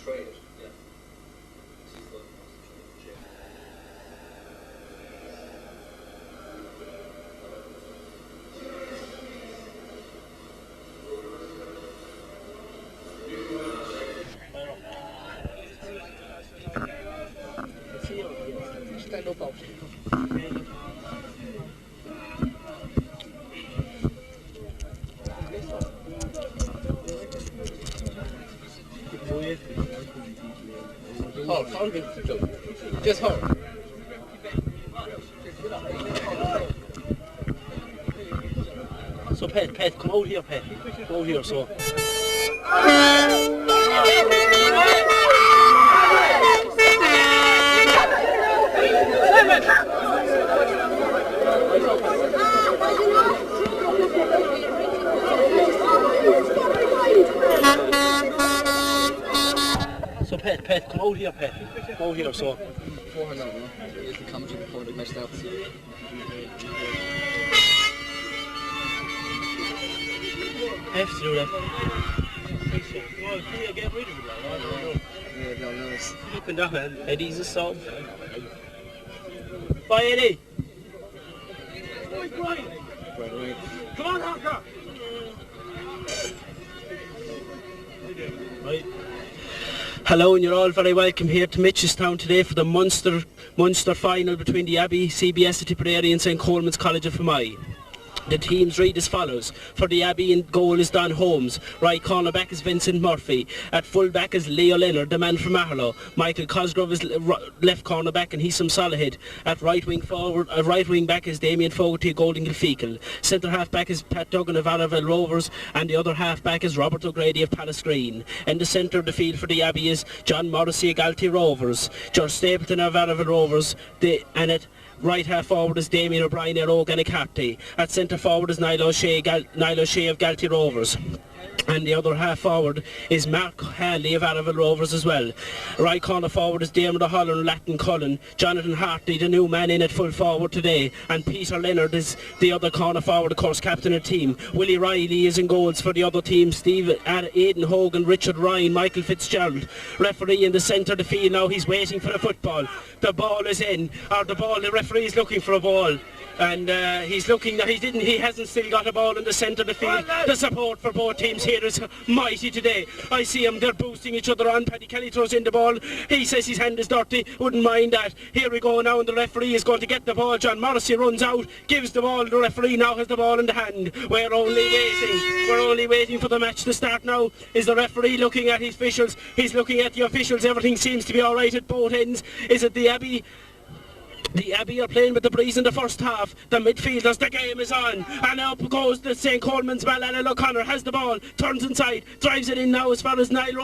try it. Yeah. Stand up out. Hold. Just hold. So Pat, come out here, Pat. Come out here, so. So Pat, come out here, Pat. Come out here, so. Beforehand now, you can comment before the match starts. Have to do that. Yeah, no, nice. Looking down, man. Eddie's a sub. Bye, Eddie. Right. Come on, Harker. Right. Hello, and you're all very welcome here to Mitchelstown today for the Munster final between the Abbey, CBS of Tipperary and St Colman's College of Fermoy. The teams read as follows. For the Abbey, in goal is Don Holmes. Right corner back is Vincent Murphy. At full back is Leo Leonard, the man from Maherlow. Michael Cosgrove is left corner back and he's from Solihull. At right wing back is Damien Fogarty, Golden Gilfeacle. Centre half back is Pat Duggan of Arraville Rovers, and the other half back is Robert O'Grady of Palace Green. In the centre of the field for the Abbey is John Morrissey of Galtee Rovers, George Stapleton of Arraville Rovers, and at right half forward is Damien O'Brien of Rogan-Carty. At centre forward is Niall O'Shea of Galtee Rovers. And the other half forward is Mark Hanley of Arraville Rovers as well. Right corner forward is Dermot O'Halloran of Latin Cullen. Jonathan Hartley, the new man in at full forward today. And Peter Leonard is the other corner forward, of course, captain of the team. Willie Riley is in goals for the other team. Aidan Hogan, Richard Ryan, Michael Fitzgerald. Referee in the centre of the field now, he's waiting for the football. The ball is in, the referee is looking for a ball. And he's looking that he hasn't still got a ball in the centre of the field. The support for both teams here is mighty today. I see them, they're boosting each other on. Paddy Kelly throws in the ball. He says his hand is dirty, wouldn't mind that. Here we go now, and the referee is going to get the ball. John Morrissey runs out, gives the ball. The referee now has the ball in the hand. We're only waiting for the match to start now. Is the referee looking at his officials? He's looking at the officials. Everything seems to be alright at both ends. Is it the Abbey? The Abbey are playing with the breeze in the first half. The midfielders, the game is on. And up goes the St Colman's man. Alan O'Connor has the ball, turns inside, drives it in now as far as Niall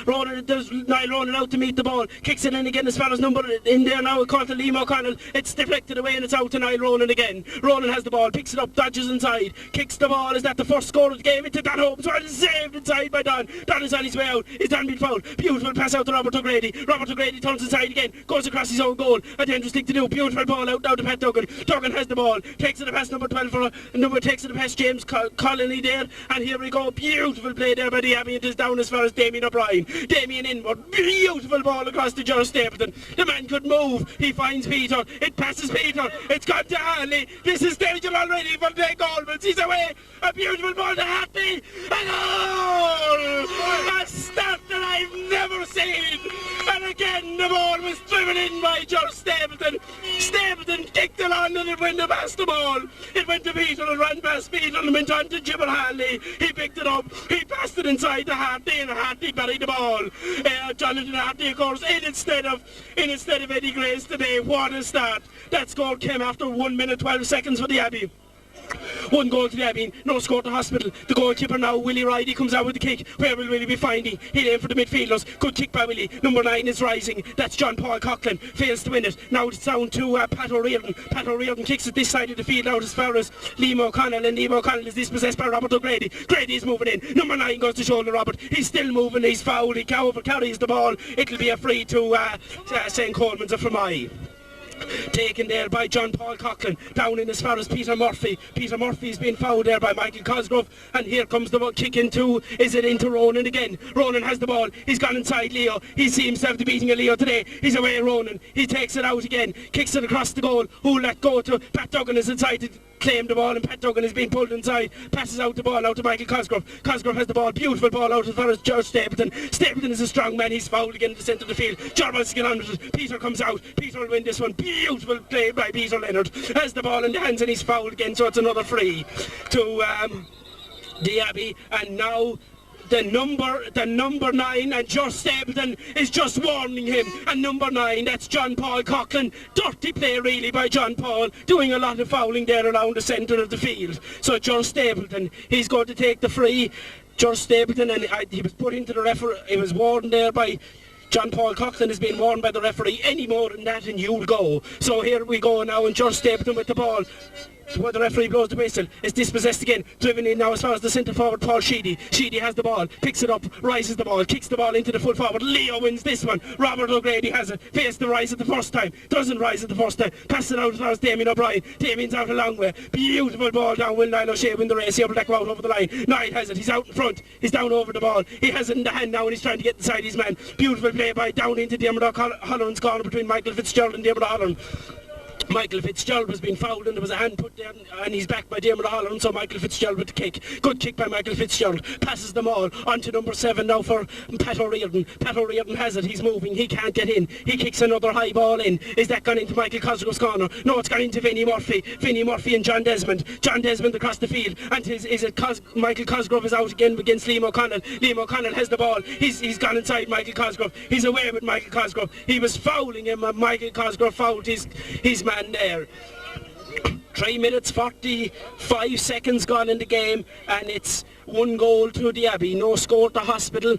Ronan. There's Niall Ronan out to meet the ball, kicks it in again as far as number in there now. Caught to Liam O'Connell. It's deflected away and it's out to Niall Ronan again. Ronan has the ball, picks it up, dodges inside, kicks the ball. Is that the first score of the game? Into Don Holmes. Saved inside by Don. Don is on his way out. Is Don being fouled? Beautiful pass out to Robert O'Grady. Robert O'Grady turns inside again, goes across his own goal. A dangerous thing to do. Beautiful ball out now to Pat Duggan. Duggan has the ball, takes it past number 12 takes it past James Connolly there, and here we go. Beautiful play there by the Abbey. It is down as far as Damien O'Brien. Damien inward, beautiful ball across to George Stapleton. The man could move, he finds Peter, it passes Peter, it's gone to Hanley. This is danger already for the Colmans. He's away, a beautiful ball to Hartley, a goal! A start that I've never seen, and again the ball was driven in by George Stapleton. Stapleton kicked it on and it went past the ball. It went to Peter and ran past Peter and went on to Jimmer Hanley. He picked it up, he passed it inside to Hartley and Hartley buried the ball. Jonathan Hartley, of course, in instead of Eddie Grace today. What a start. That score came after 1 minute 12 seconds for the Abbey. One goal to the Abbey, no score to Hospital. The goalkeeper now, Willie Riley, comes out with the kick. Where will Willie be finding? He'll aim for the midfielders. Good kick by Willie. Number 9 is rising. That's John Paul Coughlin. Fails to win it. Now it's down to Pat O'Riordan. Pat O'Riordan kicks it this side of the field out as far as Liam O'Connell. And Liam O'Connell is dispossessed by Robert O'Grady. Grady is moving in. Number 9 goes to shoulder Robert. He's still moving. He's fouled. He carries the ball. It'll be a free to St Colman's of Fermoy. Taken there by John Paul Coughlin, down in as far as Peter Murphy. Peter Murphy's been fouled there by Michael Cosgrove, and here comes the ball kick into, is it into Ronan again? Ronan has the ball, he's gone inside Leo, he seems to have the beating of Leo today, he's away Ronan, he takes it out again, kicks it across the goal, who let go to Pat Duggan is inside to claim the ball, and Pat Duggan is being pulled inside, passes out the ball out to Michael Cosgrove. Cosgrove has the ball, beautiful ball out as far as George Stapleton. Stapleton is a strong man, he's fouled again in the centre of the field. John wants to get on with it, Peter comes out, Peter will win this one, beautiful play by Peter Leonard, has the ball in the hands and he's fouled again, so it's another free to the Abbey, and now the number 9, and George Stapleton is just warning him, and number 9, that's John Paul Coughlin. Dirty play really by John Paul, doing a lot of fouling there around the centre of the field. So George Stapleton, he's going to take the free. George Stapleton, and he was put into the referee, he was warned there by John Paul Coughlin, has been warned by the referee, any more than that and you'll go. So here we go now, and George Stapleton with the ball. Where the referee blows the whistle, is dispossessed again, driven in now as far as the centre forward Paul Sheedy. Sheedy has the ball, picks it up, rises the ball, kicks the ball into the full forward. Leo wins this one. Robert O'Grady has it, faced the rise at the first time, doesn't rise at the first time, passes it out as far as Damien O'Brien. Damien's out a long way, beautiful ball down. Will Niall O'Shea win the race? He'll black out over the line. Niall has it, he's out in front, he's down over the ball, he has it in the hand now and he's trying to get inside his man. Beautiful play by down into Dermot O'Halloran's corner between Michael Fitzgerald and Dermot O'Halloran. Michael Fitzgerald was being fouled and there was a hand put there and he's back by Dermot O'Halloran, so Michael Fitzgerald with the kick. Good kick by Michael Fitzgerald. Passes them all on to number 7 now for Pat O'Riordan. Pat O'Riordan has it, he's moving, he can't get in. He kicks another high ball in. Is that gone into Michael Cosgrove's corner? No, it's gone into Vinnie Murphy. Vinnie Murphy and John Desmond. John Desmond across the field, and Michael Cosgrove is out again against Liam O'Connell. Liam O'Connell has the ball. He's gone inside Michael Cosgrove. He's away with Michael Cosgrove. He was fouling him and Michael Cosgrove fouled his man there. 3 minutes 45 seconds gone in the game, and it's 1 goal to the Abbey, no score at the Hospital.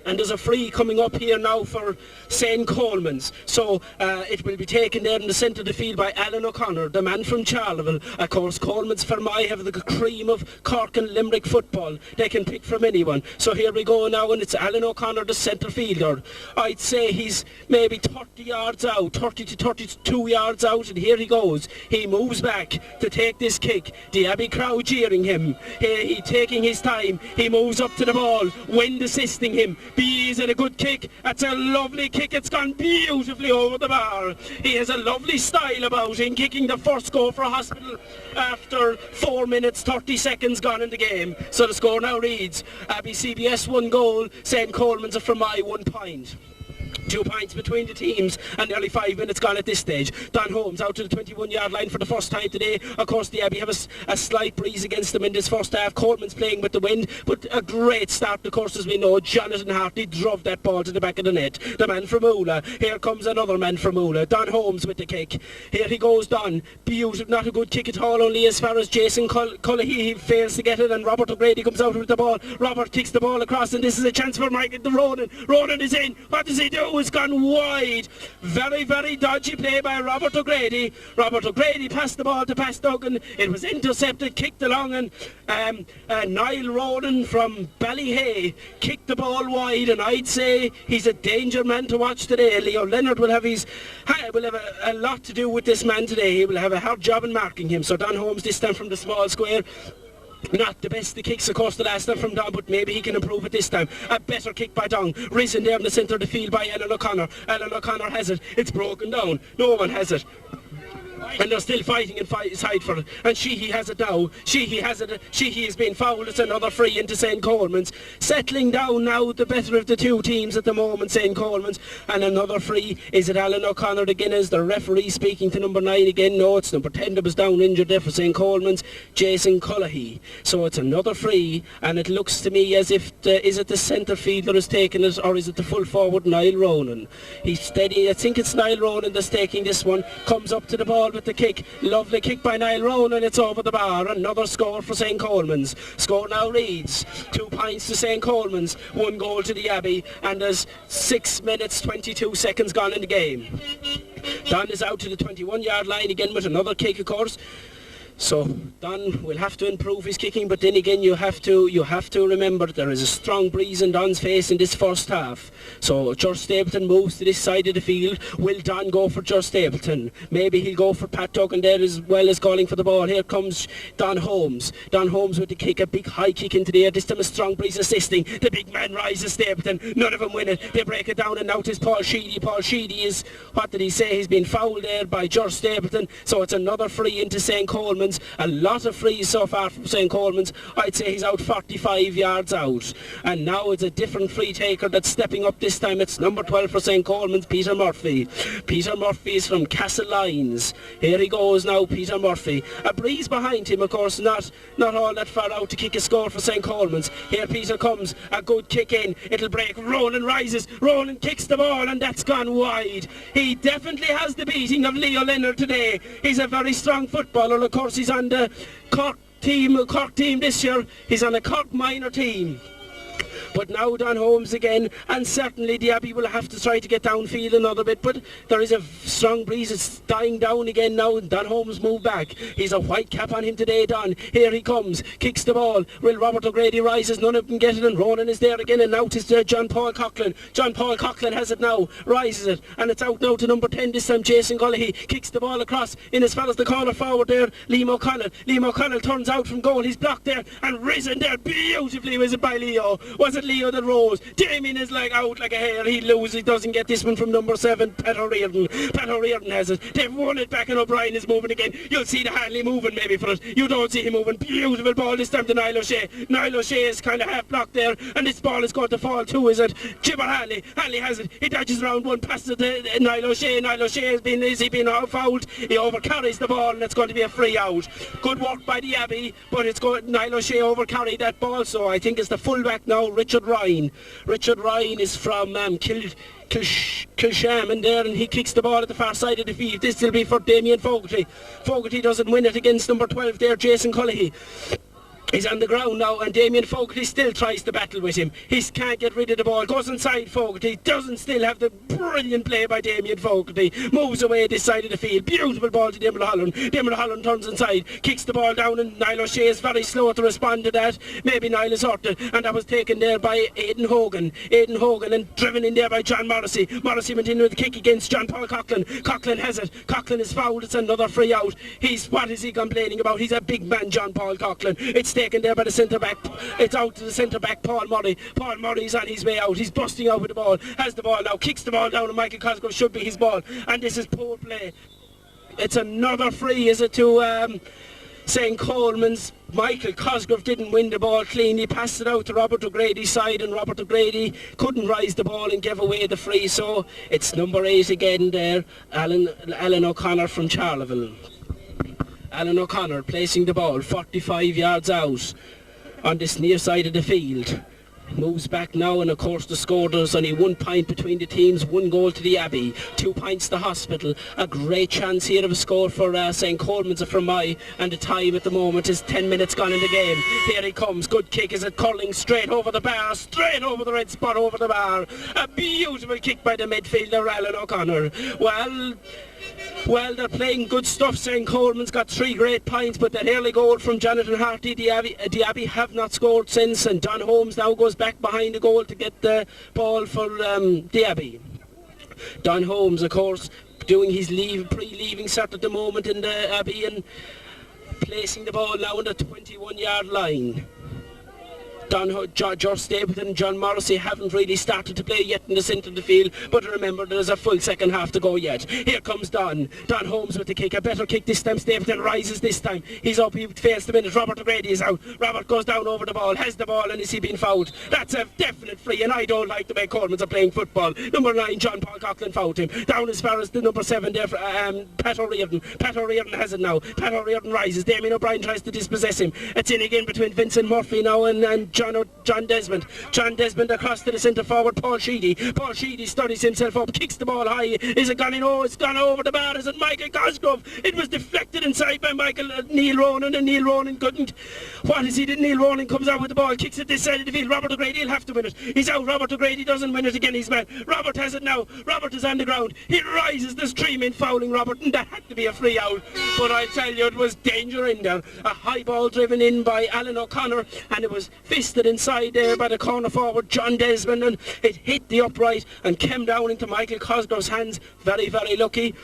And there's a free coming up here now for St. Colman's. So it will be taken there in the centre of the field by Alan O'Connor, the man from Charleville. Of course, Colman's Fermoy have the cream of Cork and Limerick football. They can pick from anyone. So here we go now, and it's Alan O'Connor, the centre fielder. I'd say he's maybe 30 yards out, 30 to 32 yards out, and here he goes. He moves back to take this kick. The Abbey crowd jeering him. He taking his time. He moves up to the ball. Wind assisting him. Is it a good kick? That's a lovely kick. It's gone beautifully over the bar. He has a lovely style about him, kicking the first goal for a Hospital after 4 minutes 30 seconds gone in the game. So the score now reads Abbey CBS 1 goal, St. Colman's are Fermoy 1 point. 2 points between the teams and nearly 5 minutes gone at this stage. Don Holmes out to the 21-yard line for the first time today. Of course, the Abbey have a slight breeze against them in this first half. Coleman's playing with the wind, but a great start, of course, as we know. Jonathan Hartley drove that ball to the back of the net. The man from Oola. Here comes another man from Oola. Don Holmes with the kick. Here he goes, Don. Beautiful, not a good kick at all, only as far as Jason Cullehy. He fails to get it, and Robert O'Grady comes out with the ball. Robert kicks the ball across, and this is a chance for Michael to Ronan. Ronan is in. What does he do? It's gone wide. Very, very dodgy play by Robert O'Grady. Robert O'Grady passed the ball to Pat Duggan. It was intercepted, kicked along, and Niall Ronan from Ballyhay kicked the ball wide, and I'd say he's a danger man to watch today. Leo Leonard will have a lot to do with this man today. He will have a hard job in marking him. So Don Holmes this time from the small square. Not the best the kicks, of course, the last time from Don, but maybe he can improve it this time. A better kick by Don. Risen there in the centre of the field by Alan O'Connor. Alan O'Connor has it. It's broken down. No one has it. And they're still fighting inside for it. And Sheehy has it now. Sheehy has it. Sheehy is being fouled. It's another free into St. Colman's. Settling down now, the better of the two teams at the moment, St. Colman's. And another free. Is it Alan O'Connor again as the referee speaking to number 9 again? No, it's number 10 that was down injured there for St. Colman's, Jason Cullehy. So it's another free, and it looks to me as if, is it the centre fielder is taking it, or is it the full forward Niall Ronan? He's steady. I think it's Niall Ronan that's taking this one. Comes up to the ball with the kick. Lovely kick by Niall Ronan. It's over the bar. Another score for St. Colman's. Score now reads 2 points to St. Colman's, 1 goal to the Abbey, and there's 6 minutes 22 seconds gone in the game. Don is out to the 21-yard line again with another kick, of course. So Don will have to improve his kicking, but then again you have to remember there is a strong breeze in Don's face in this first half. So George Stapleton moves to this side of the field. Will Don go for George Stapleton? Maybe he'll go for Pat Duggan there as well as calling for the ball. Here comes Don Holmes. Don Holmes with the kick, a big high kick into the air. This time a strong breeze assisting. The big man rises Stapleton. None of them win it. They break it down, and now it is Paul Sheedy. Paul Sheedy is, what did he say? He's been fouled there by George Stapleton. So it's another free into St. Coleman's. A lot of frees so far from St. Coleman's. I'd say he's out 45 yards out. And now it's a different free taker that's stepping up this time. It's number 12 for St. Coleman's, Peter Murphy. Peter Murphy is from Castlelyons. Here he goes now, Peter Murphy. A breeze behind him, of course, not all that far out to kick a score for St. Coleman's. Here Peter comes, a good kick in. It'll break. Ronan rises. Ronan kicks the ball, and that's gone wide. He definitely has the beating of Leo Leonard today. He's a very strong footballer. Of course, he's on the Cork team this year. He's on a Cork minor team. But now Don Holmes again, and certainly the Abbey will have to try to get downfield another bit, but there is a strong breeze. It's dying down again now. Don Holmes moved back. He's a white cap on him today, Don. Here he comes, kicks the ball. Will Robert O'Grady rises? None of them get it, and Ronan is there again, and now it is John Paul Coughlin. John Paul Coughlin has it now, rises it, and it's out now to number 10 this time, Jason Gullehy. Kicks the ball across in as far as the corner forward there, Liam O'Connell. Liam O'Connell turns out from goal. He's blocked there and risen there beautifully. Was it by Leo? Was it Leo that rose? Damien is like out like a hare. He loses. He doesn't get this one from number 7, Pat O'Riordan. Pat O'Riordan has it. They've won it back, and O'Brien is moving again. You'll see the Hanley moving maybe for it. You don't see him moving. Beautiful ball this time to Niall O'Shea. Niall O'Shea is kind of half blocked there, and this ball is going to fall too, is it? Chipper Hanley. Hanley has it. He dodges around one, passes it to Niall O'Shea. Niall O'Shea has been fouled. He overcarries the ball, and it's going to be a free out. Good work by the Abbey, but it's going. Niall O'Shea overcarried that ball, so I think it's the fullback now, Richard Ryan. Richard Ryan is from Kilshaman there, and he kicks the ball at the far side of the field. This will be for Damien Fogarty. Fogarty doesn't win it against number 12 there, Jason Cullehy. He's on the ground now, and Damien Fogarty still tries to battle with him. He can't get rid of the ball. Goes inside Fogarty. Doesn't still have the brilliant play by Damien Fogarty. Moves away this side of the field. Beautiful ball to Dimmel Holland. Dimmel Holland turns inside. Kicks the ball down, and Niall O'Shea is very slow to respond to that. Maybe Niall is hurt, and that was taken there by Aidan Hogan. Aidan Hogan, and driven in there by John Morrissey. Morrissey went in with a kick against John Paul Coughlin. Coughlin has it. Coughlin is fouled. It's another free out. What is he complaining about? He's a big man, John Paul Coughlin. It's taken there by the centre back. It's out to the centre back, Paul Murray. Paul Murray's on his way out. He's busting out with the ball. Has the ball now. Kicks the ball down, and Michael Cosgrove should be his ball. And this is poor play. It's another free, is it, to St. Coleman's. Michael Cosgrove didn't win the ball clean. He passed it out to Robert O'Grady's side, and Robert O'Grady couldn't rise the ball and gave away the free. So it's number 8 again there, Alan O'Connor from Charleville. Alan O'Connor placing the ball 45 yards out on this near side of the field. Moves back now, and of course the score, there's only 1 point between the teams. 1 goal to the Abbey, 2 points to Hospital. A great chance here of a score for St. Coleman's of Fermoy, and the time at the moment is 10 minutes gone in the game. Here he comes. Good kick. Is it curling straight over the bar, straight over the red spot, over the bar. A beautiful kick by the midfielder Alan O'Connor. Well, they're playing good stuff. St. Coleman's got 3 great points, but that early goal from Jonathan Harty, the Abbey have not scored since, and Don Holmes now goes back behind the goal to get the ball for the Abbey. Don Holmes, of course, doing his pre-leaving cert at the moment in the Abbey, and placing the ball now on the 21-yard line. George Stapleton and John Morrissey haven't really started to play yet in the centre of the field, but remember there's a full second half to go yet. Here comes Don Holmes with the kick. A better kick this time. Stapleton rises this time. He's up. He fails the minute. Robert O'Grady is out. Robert goes down over the ball, has the ball, and is he being fouled? That's a definite free, and I don't like the way Coleman's are playing football. Number 9, John Paul Coughlin, fouled him. Down as far as the number 7 there for Pat O'Riordan. Pat O'Riordan has it now. Pat O'Riordan rises. Damien O'Brien tries to dispossess him. It's in again between Vincent Murphy now and John Desmond. John Desmond across to the centre forward, Paul Sheedy. Paul Sheedy studies himself up, kicks the ball high. Is it gone in? Oh, it's gone over the bar. Is it Michael Cosgrove? It was deflected inside by Neil Ronan, and Neil Ronan couldn't. What is he did? Neil Ronan comes out with the ball, kicks it this side of the field. Robert O'Grady will have to win it. He's out. Robert O'Grady doesn't win it again. He's mad. Robert has it now. Robert is on the ground. He rises. There's 3 men fouling Robert, and that had to be a free out. But I tell you, it was danger in there. A high ball driven in by Alan O'Connor, and it was fisted inside there by the corner forward John Desmond, and it hit the upright and came down into Michael Cosgrove's hands. Very, very lucky.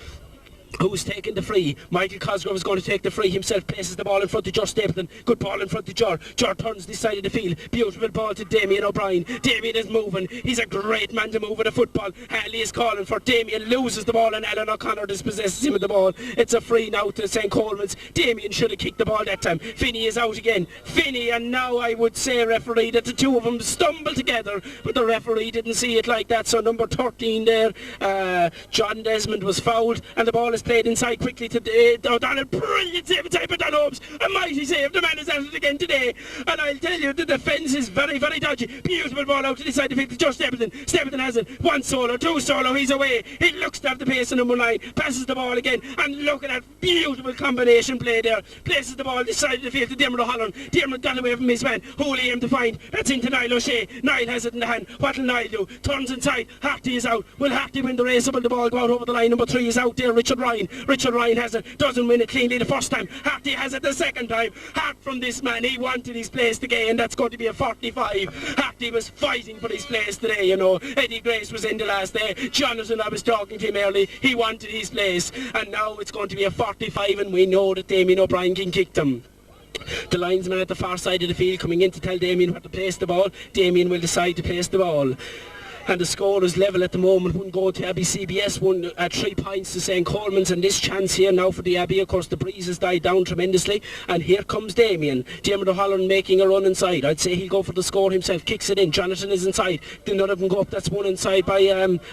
Who's taking the free? Michael Cosgrove is going to take the free himself, places the ball in front of Ger Stapleton. Good ball in front of Ger. Ger turns this side of the field. Beautiful ball to Damien O'Brien. Damien is moving. He's a great man to move with a football. Hanley is calling for Damien, loses the ball, and Alan O'Connor dispossesses him of the ball. It's a free now to St. Colman's. Damien should have kicked the ball that time. Finney is out again. Finney, and now I would say, referee, that the two of them stumbled together, but the referee didn't see it like that. So number 13 there, John Desmond, was fouled, and the ball is played inside quickly to O'Donnell. Brilliant save inside by Don Holmes. A mighty save. The man is at it again today. And I'll tell you, the defence is very, very dodgy. Beautiful ball out to the side of it. Just Stapleton. Stapleton has it. 1 solo, 2 solo. He's away. He looks to have the pace of number 9. Passes the ball again. And look at that beautiful combination play there. Places the ball this side of the field to Dermot O'Halloran. Dermot got away from his man. Who'll he aim to find? That's into Niall O'Shea. Niall has it in the hand. What'll Niall do? Turns inside. Harty is out. Will Harty win the race, or will the ball go out over the line? Number 3 is out there. Richard Ryan. Richard Ryan has it. Doesn't win it cleanly the first time. Harty has it the second time. Hart from this man. He wanted his place today, and that's going to be a 45. Harty was fighting for his place today, you know. Eddie Grace was in the last day. Jonathan, I was talking to him early. He wanted his place. And now it's going to be a 45, and we know that Damien O'Brien can kick them. The linesman at the far side of the field coming in to tell Damien where to place the ball. Damien will decide to place the ball. And the score is level at the moment. 1 goal to Abbey CBS, 3 points to St. Colman's, and this chance here now for the Abbey. Of course, the breeze has died down tremendously, and here comes Damien. Dermot O'Halloran making a run inside. I'd say he'll go for the score himself, kicks it in. Jonathan is inside. None of them go up. That's one inside by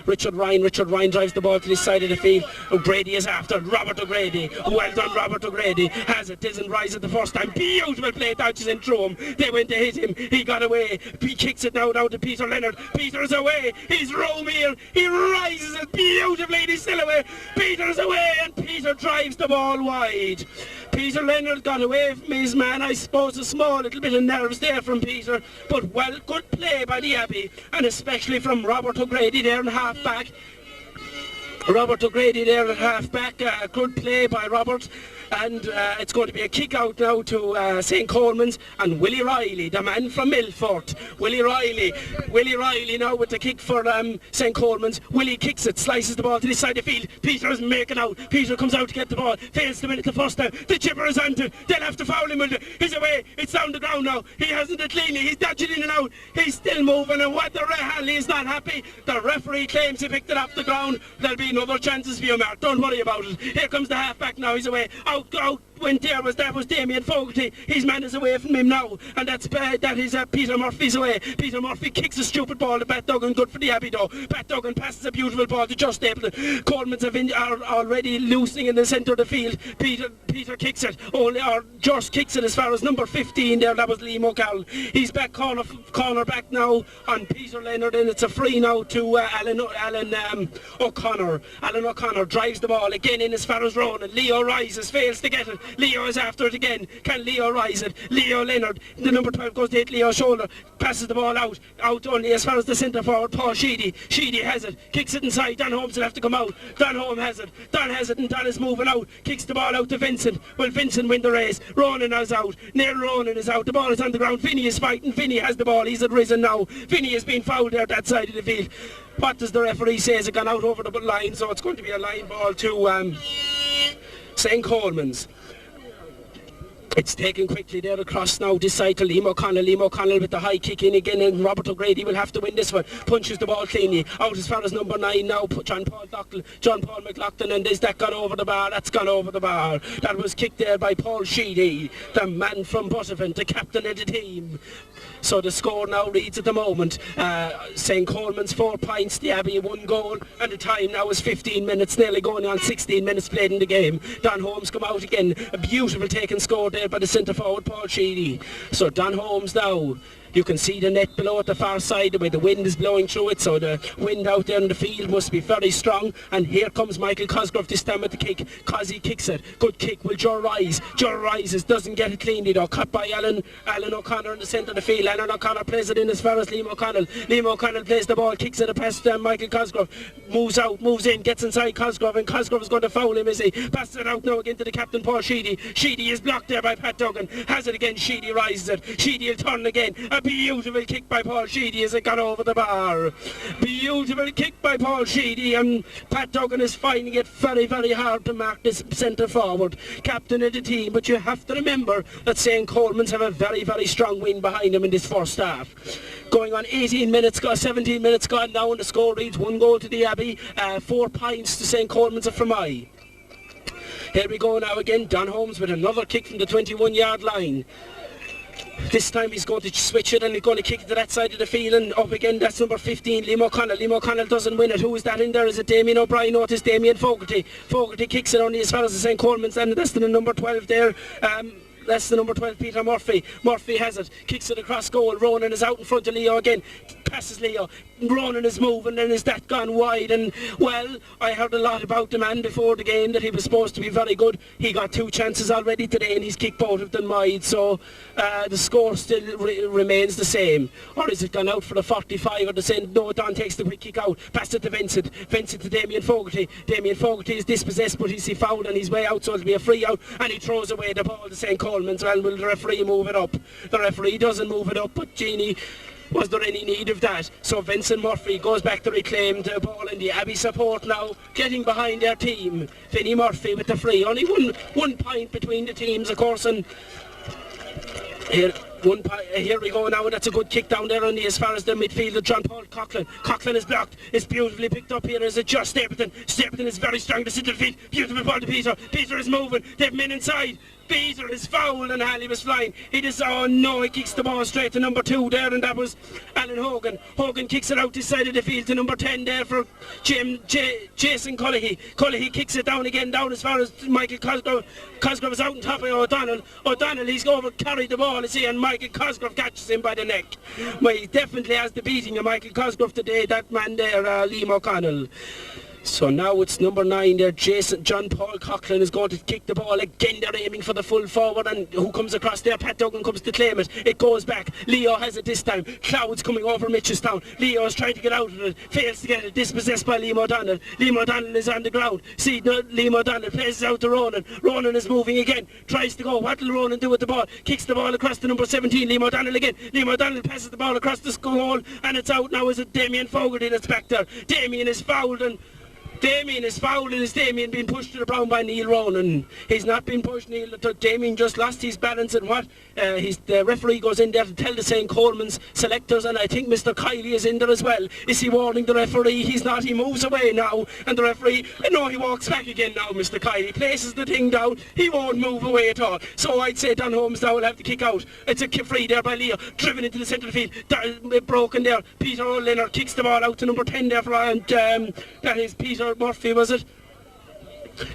Richard Ryan. Richard Ryan drives the ball to this side of the field. O'Grady is after. Robert O'Grady. Well done, Robert O'Grady. Has it. Doesn't rise it the first time. Beautiful play. Dodges in through him. They went to hit him. He got away. He kicks it now down to Peter Leonard. Peter's away. He's roam here. He rises it beautifully. He's still away. Peter's away, and Peter drives the ball wide. Peter Leonard got away from his man. I suppose a small little bit of nerves there from Peter, but well, good play by the Abbey, and especially from Robert O'Grady there in half back. Robert O'Grady there at half back. Good play by Robert. And it's going to be a kick out now to St. Colman's, and Willie Riley, the man from Milford. Willie Riley now with the kick for St. Colman's. Willie kicks it, slices the ball to this side of the field. Peter is making out. Peter comes out to get the ball, fails to win it the first time. The chipper is on to. They'll have to foul him. He's away. It's down the ground now. He hasn't it cleanly. He's dodging in and out. He's still moving, and what the Hanley is not happy. The referee claims he picked it off the ground. There'll be another chances for you, Mark. Don't worry about it. Here comes the half back now. He's away. Out went there that was Damien Fogarty. His man is away from him now, and that is Peter Murphy's away. Peter Murphy kicks a stupid ball to Pat Duggan. Good for the Abbey though. Pat Duggan passes a beautiful ball to Just Stapleton. Coleman's are already loosening in the centre of the field. Peter kicks it, or just kicks it as far as number 15 there. That was Liam O'Callaghan. He's back corner back now on Peter Leonard, and it's a free now to Alan O'Connor. Alan O'Connor drives the ball again in as far as Ronan. Leo rises, fails to get it. Leo is after it again. Can Leo rise it? Leo Leonard, the number 12, goes to hit Leo's shoulder, passes the ball out only as far as the centre forward, Paul Sheedy. Sheedy has it, kicks it inside. Don Holmes will have to come out. Don Holmes has it. Don has it, and Don is moving out. Kicks the ball out to Vincent. Will Vincent win the race? Ronan is out. Neil Ronan is out. The ball is on the ground. Finney is fighting. Finney has the ball. He's at risen now. Finney has been fouled there that side of the field. What does the referee say? Has it gone out over the line? So it's going to be a line ball to St. Colman's. It's taken quickly there across now this side to Liam O'Connell. Liam O'Connell with the high kick in again, and Robert O'Grady will have to win this one. Punches the ball cleanly out as far as number 9 now. John Paul McLaughlin, and is that gone over the bar? That's gone over the bar. That was kicked there by Paul Sheedy, the man from Butterfin, the captain of the team. So the score now reads at the moment, St. Colman's 4 points, the Abbey 1 goal, and the time now is 15 minutes, nearly going on 16 minutes played in the game. Don Holmes come out again, a beautiful taken score there by the centre forward Paul Sheedy. So Don Holmes now You can see the net below at the far side, the way the wind is blowing through it, so the wind out there in the field must be very strong. And here comes Michael Cosgrove this time with the kick. Cosy kicks it. Good kick. Will Joe rise? Joe rises, doesn't get it cleanly though. Cut by Alan O'Connor in the centre of the field. Alan O'Connor plays it in as far as Liam O'Connell. Liam O'Connell plays the ball, kicks it past Michael Cosgrove. Moves out, moves in, gets inside Cosgrove, and Cosgrove is going to foul him, is he? Passes it out now again to the captain, Paul Sheedy. Sheedy is blocked there by Pat Duggan. Has it again, Sheedy rises it. Sheedy will turn again. A beautiful kick by Paul Sheedy as it got over the bar. Beautiful kick by Paul Sheedy, and Pat Duggan is finding it very, very hard to mark this centre forward, captain of the team. But you have to remember that St. Colman's have a very, very strong wind behind them in this first half. Going on 17 minutes gone now, and the score reads 1 goal to the Abbey, 4 points to St. Colman's of Fermoy. Here we go now again. Don Holmes with another kick from the 21-yard line. This time he's going to switch it and he's going to kick it to that side of the field, and up again, that's number 15, Liam O'Connell. Liam O'Connell doesn't win it. Who is that in there? Is it Damien O'Brien? No, it is Damien Fogarty. Fogarty kicks it only as far as the St. Colman's, and that's the number 12 there. That's the number 12, Peter Murphy. Murphy has it, kicks it across goal. Ronan is out in front of Leo again. Passes Leo. Ronan is moving, and is that gone wide? And well, I heard a lot about the man before the game, that he was supposed to be very good. He got 2 chances already today, and he's kicked both of them wide. So the score still remains the same. Or is it gone out for the 45 or the same? No, Don takes the quick kick out. Passed it to Vincent. Vincent to Damien Fogarty. Damien Fogarty is dispossessed, but he's fouled on his way out, so it'll be a free out. And he throws away the ball to St. Colman's. Well, will the referee move it up? The referee doesn't move it up, but Jeannie, was there any need of that? So Vincent Murphy goes back to reclaim the ball, in the Abbey support now getting behind their team. Vinnie Murphy with the free. Only one point between the teams, of course, and here we go now, and that's a good kick down there as far as the midfielder, John Paul Coughlin. Coughlin is blocked. It's beautifully picked up here. Is it just Stapleton? Stapleton is very strong to sit the feet. Beautiful ball to Peter. Peter is moving. They've men inside. Peter is fouled, and Halley was flying. He just, oh no, he kicks the ball straight to number 2 there, and that was Alan Hogan. Hogan kicks it out this side of the field to number 10 there for Jason Cullehy. Cullehy kicks it down again, down as far as Michael Cosgrove. Cosgrove is out on top of O'Donnell. O'Donnell, he's over, carried the ball, see, and Michael Cosgrove catches him by the neck. Well, he definitely has the beating of Michael Cosgrove today, that man there, Liam O'Connell. So now it's number 9 there, John Paul Coughlin is going to kick the ball again. They're aiming for the full forward, and who comes across there? Pat Duggan comes to claim it. It goes back. Leo has it this time. Clouds coming over Mitchelstown. Leo is trying to get out of it, fails to get it, dispossessed by Liam O'Donnell. Liam O'Donnell is on the ground. See, Liam O'Donnell plays it out to Ronan. Ronan is moving again, tries to go. What will Ronan do with the ball? Kicks the ball across to number 17, Liam O'Donnell again. Liam O'Donnell passes the ball across the goal, and it's out now. Is it Damien Fogarty that's back there? Damien is fouled, and is Damien being pushed to the ground by Neil Ronan. He's not been pushed, Neil. Damien just lost his balance, and the referee goes in there to tell the St. Colman's selectors, and I think Mr. Kiley is in there as well. Is he warning the referee? He's not. He moves away now, and the referee, no, he walks back again now, Mr. Kiley. Places the thing down. He won't move away at all. So I'd say Don Holmes now will have to kick out. It's a free there by Leo, driven into the centre of the field. Broken there. Peter O'Leonard kicks the ball out to number 10 there for, and that is Peter Murphy, was it?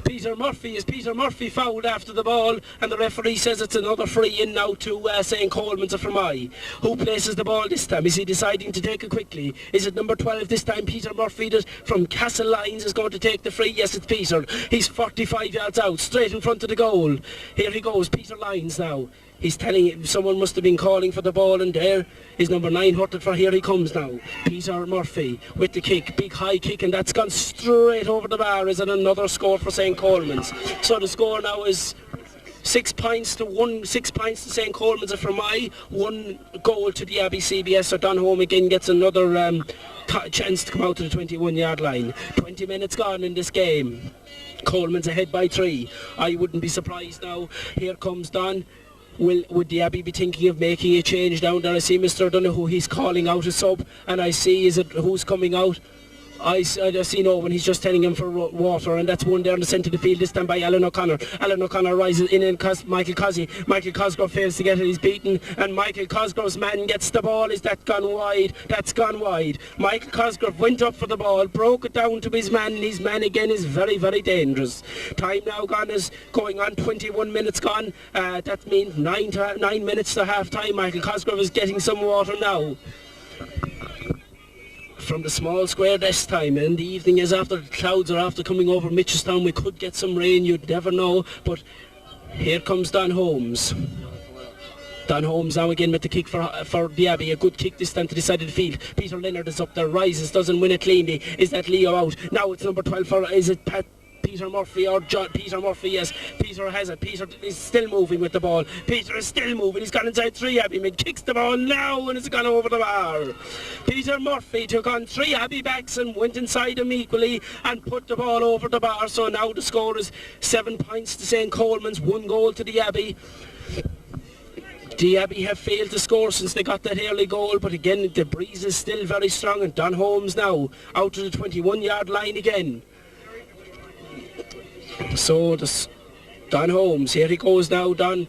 Peter Murphy fouled after the ball, and the referee says it's another free in now to St. Colman's of Fermoy. Who places the ball this time? Is he deciding to take it quickly? Is it number 12 this time? Peter Murphy from Castle Lines is going to take the free. Yes, it's Peter. He's 45 yards out, straight in front of the goal. Here he goes, Peter Lines now. He's telling him someone must have been calling for the ball, and there is number 9 hurted for. Here he comes now. Peter Murphy with the kick, big high kick, and that's gone straight over the bar. Is it another score for St. Colman's? So the score now is 6 points to 6 points to St. Colman's of Fermoy, 1 goal to the Abbey CBS. So Don Holm again gets another chance to come out to the 21-yard line. 20 minutes gone in this game. Coleman's ahead by 3. I wouldn't be surprised now. Here comes Don. Would the Abbey be thinking of making a change down there? I see Mr. Donoghue, he's calling out a sub, and I see, is it who's coming out? I see no one. He's just telling him for water, and that's one there in the centre of the field, this time by Alan O'Connor. Alan O'Connor rises in and Michael Cossie. Michael Cosgrove fails to get it, he's beaten, and Michael Cosgrove's man gets the ball. Is that gone wide? That's gone wide. Michael Cosgrove went up for the ball, broke it down to his man, and his man again is very, very dangerous. Time now gone is going on, 21 minutes gone. That means 9 minutes to half time. Michael Cosgrove is getting some water now from the small square this time, and the evening is after the clouds are after coming over Mitchelstown. We could get some rain, you'd never know, but here comes Don Holmes. Don Holmes now again with the kick for the Abbey. A good kick this time to the side of the field. Peter Leonard is up there, rises, doesn't win it cleanly. Is that Leo out? Now it's number 12 for, is it Peter Murphy or John? Peter Murphy, yes. Peter has it. Peter is still moving with the ball. Peter is still moving. He's gone inside 3 Abbey men. Kicks the ball now and it's gone over the bar. Peter Murphy took on 3 Abbey backs and went inside him equally and put the ball over the bar. So now the score is 7 points to St. Colman's, 1 goal to the Abbey. The Abbey have failed to score since they got that early goal, but again the breeze is still very strong, and Don Holmes now out to the 21-yard line again. So Don Holmes, here he goes now, Don.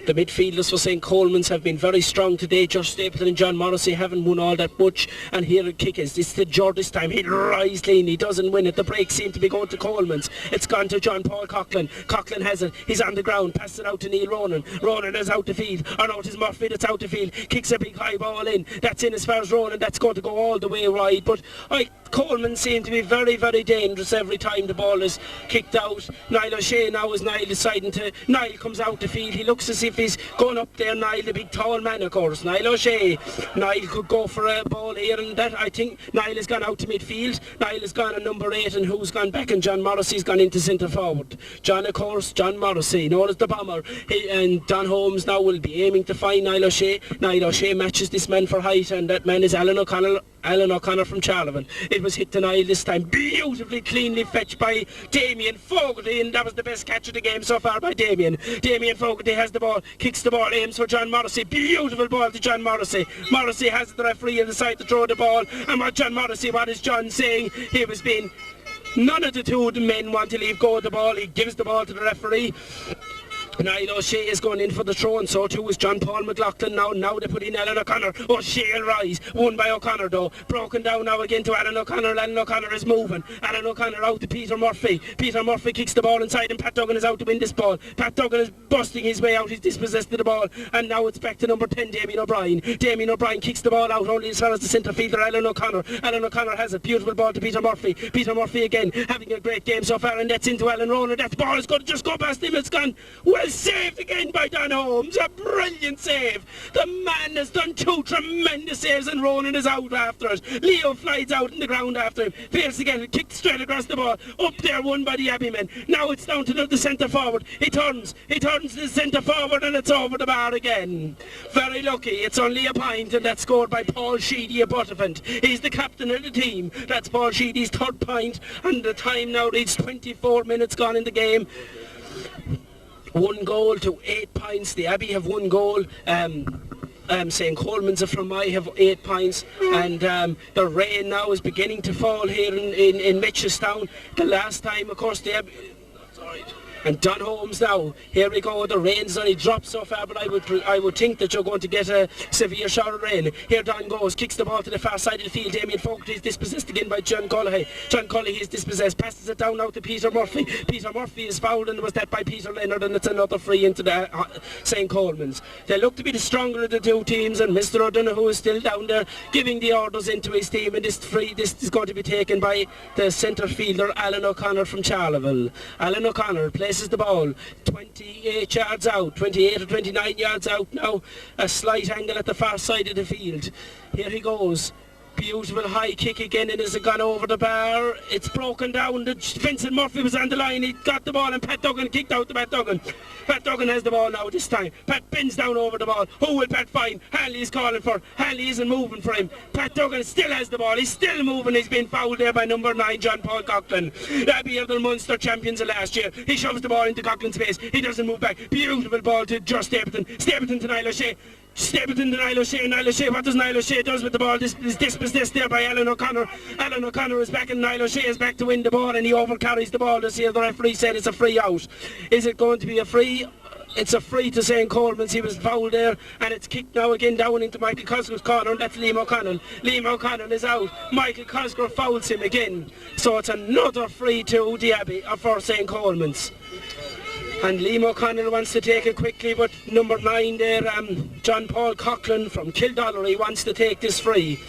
The midfielders for St. Colman's have been very strong today. Josh Stapleton and John Morrissey haven't won all that much. And here the kick is. It's to George this time. He'll rise clean. He doesn't win it. The break seemed to be going to Colman's. It's gone to John Paul Coughlin. Coughlin has it. He's on the ground. Passes it out to Neil Ronan. Ronan is out the field. Or no, it is Murphy that's out the field. Kicks a big high ball in. That's in as far as Ronan. That's going to go all the way wide. But Colman seem to be very, very dangerous every time the ball is kicked out. Niall O'Shea now is Niall deciding to... Niall comes out the field. He looks as if he's going up there. Niall, the big tall man, of course. Niall O'Shea. Niall could go for a ball here, and that I think Niall has gone out to midfield. Niall has gone on number 8, and who's gone back? And John Morrissey's gone into centre forward. John, of course, John Morrissey, known as the bomber. And Don Holmes now will be aiming to find Niall O'Shea. Niall O'Shea matches this man for height, and that man is Alan O'Connor from Charlevin. It was hit to Niall this time, beautifully cleanly fetched by Damien Fogarty, and that was the best catch of the game so far by Damien. Damien Fogarty has the ball, kicks the ball, aims for John Morrissey. Beautiful ball to John Morrissey. Morrissey has the referee on the side to throw the ball, and what is John saying? He was being... None of the two men want to leave go of the ball. He gives the ball to the referee. Niall O'Shea is going in for the throw, and so too is John Paul McLaughlin now. Now they put in Alan O'Connor. O'Shea will rise. Won by O'Connor though. Broken down now again to Alan O'Connor. Alan O'Connor is moving. Alan O'Connor out to Peter Murphy. Peter Murphy kicks the ball inside, and Pat Duggan is out to win this ball. Pat Duggan is busting his way out. He's dispossessed of the ball, and now it's back to number 10, Damien O'Brien. Damien O'Brien kicks the ball out only as far as the centre fielder, Alan O'Connor. Alan O'Connor has a beautiful ball to Peter Murphy. Peter Murphy again having a great game so far, and that's into Alan Ronan. That ball is going to just go past him. It's gone. Well saved again by Don Holmes. A brilliant save. The man has done 2 tremendous saves, and Ronan is out after it. Leo flies out in the ground after him. Fails again, kicked straight across the ball. Up there, won by the Abbey men. Now it's down to the centre forward. He turns the centre forward, and it's over the bar again. Very lucky. It's only a point, and that's scored by Paul Sheedy of Butterfant. He's the captain of the team. That's Paul Sheedy's 3rd point, and the time now reads 24 minutes gone in the game. 1 goal to 8 points. The Abbey have 1 goal. St. Colman's of Fermoy have 8 points, and the rain now is beginning to fall here in Mitchelstown. The last time, of course, the Abbey... That's all right. And Don Holmes now, here we go, the rain's only dropped so far, but I would think that you're going to get a severe shower of rain. Here Don goes, kicks the ball to the far side of the field. Damien Fogarty is dispossessed again by John Cullehy. John Cullehy is dispossessed, passes it down now to Peter Murphy. Peter Murphy is fouled, and was that by Peter Leonard, and it's another free into the St. Colman's. They look to be the stronger of the 2 teams, and Mr. O'Donoghue is still down there giving the orders into his team, and this is going to be taken by the centre fielder Alan O'Connor from Charleville. Alan O'Connor places the ball 28 yards out, 28 or 29 yards out now. A slight angle at the far side of the field. Here he goes. Beautiful high kick again, and as it gone over the bar, it's broken down. Vincent Murphy was on the line. He got the ball, and Pat Duggan kicked out to Pat Duggan. Pat Duggan has the ball now this time. Pat bends down over the ball. Who will Pat find? Hanley is calling for. Hanley isn't moving for him. Pat Duggan still has the ball. He's still moving. He's been fouled there by number 9, John Paul Coughlin. Abbey are the Munster champions of last year. He shoves the ball into Coughlin's face. He doesn't move back. Beautiful ball to Josh Stapleton. Stapleton to Niall O'Shea. Stapleton to Niall O'Shea. Niall O'Shea, what does Niall O'Shea does with the ball? This is dispossessed there by Alan O'Connor. Alan O'Connor is back and Niall O'Shea is back to win the ball, and he overcarries the ball. This here, the referee said it's a free out. Is it going to be a free? It's a free to St. Colman's. He was fouled there, and it's kicked now again down into Michael Cosgrove's corner, and that's Liam O'Connell. Liam O'Connell is out. Michael Cosgrove fouls him again. So it's another free to the Abbey for St. Colman's. And Liam O'Connell wants to take it quickly, but number 9 there, John Paul Coughlin from Kildallery wants to take this free.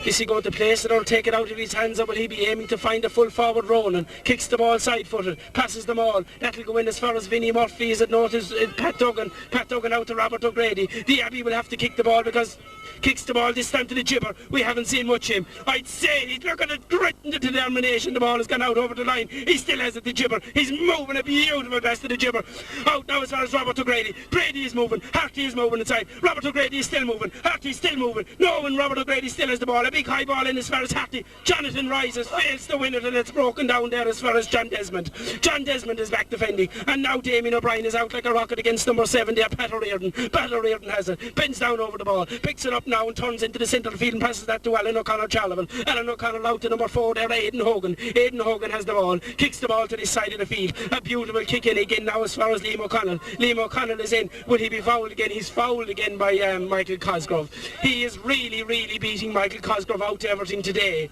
Is he going to place it or take it out of his hands, or will he be aiming to find a full forward Ronan? Kicks the ball side-footed, passes them all. That'll go in as far as Vinnie Murphy. Is it not? Pat Duggan. Pat Duggan out to Robert O'Grady. The Abbey will have to kick the ball because kicks the ball this time to the gibber. We haven't seen much of him. I'd say he's looking at grit and determination. The ball has gone out over the line. He still has it, the gibber. He's moving a beautiful pass to the gibber. Out now as far as Robert O'Grady. Brady is moving. Harty is moving inside. Robert O'Grady is still moving. Harty is still moving. No, and Robert O'Grady still has the ball. A big high ball in as far as Harty. Jonathan rises, fails to win it, and it's broken down there as far as John Desmond. John Desmond is back defending, and now Damien O'Brien is out like a rocket against number 7 there, Pat O'Riordan. Pat O'Riordan has it, bends down over the ball, picks it up now and turns into the centre of the field and passes that to Alan O'Connor Charleville. Alan O'Connor out to number 4 there, Aidan Hogan. Aidan Hogan has the ball, kicks the ball to this side of the field. A beautiful kick in again now as far as Liam O'Connell. Liam O'Connell is in. Will he be fouled again? He's fouled again by Michael Cosgrove. He is really beating Michael Cosgrove out to everything today.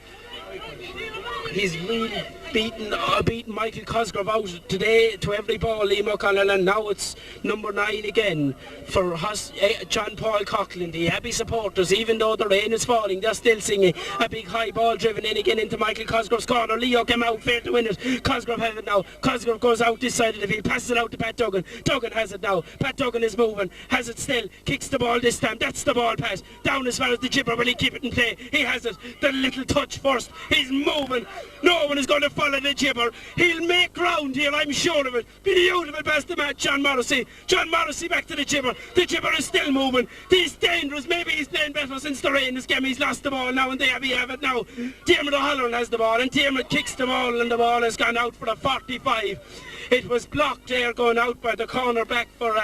He's really beaten Michael Cosgrove out today to every ball, Liam O'Connell, and now it's number 9 again for John Paul Coughlin. The Abbey supporters, even though the rain is falling, they're still singing. A big high ball driven in again into Michael Cosgrove's corner. Leo came out fair to win it. Cosgrove has it now. Cosgrove goes out this side of the field, passes it out to Pat Duggan. Duggan has it now. Pat Duggan is moving, has it still, kicks the ball this time. That's the ball pass. Down as far as the gibber. Will he keep it in play? He has it. The little touch first. He's moving. No one is going to follow the gibber. He'll make ground here, I'm sure of it. Beautiful pass to Matt John Morrissey. John Morrissey back to the gibber. The gibber is still moving. He's dangerous. Maybe he's playing better since the rain. This game he's lost the ball now, and they have it now. Diarmuid O'Halloran has the ball, and Diarmuid kicks the ball, and the ball has gone out for a 45. It was blocked there, going out by the corner back for,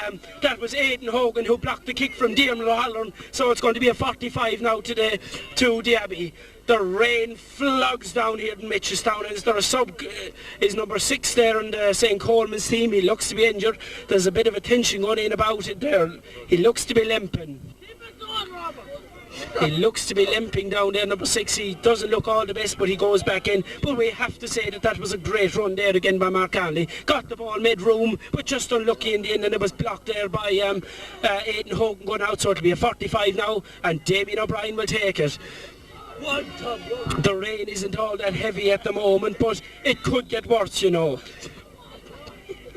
that was Aidan Hogan who blocked the kick from Diarmuid O'Halloran. So it's going to be a 45 now to the Abbey. The rain flogs down here in Mitchelstown. Is there a sub? Is number 6 there in the St. Colman's team? He looks to be injured. There's a bit of a tension going in about it there. He looks to be limping. He looks to be limping down there, number 6. He doesn't look all the best, but he goes back in. But we have to say that was a great run there again by Mark Conley. Got the ball mid-room, but just unlucky in the end, and it was blocked there by Aidan Hogan going out. So it'll be a 45 now, and Damien O'Brien will take it. The rain isn't all that heavy at the moment, but it could get worse, you know.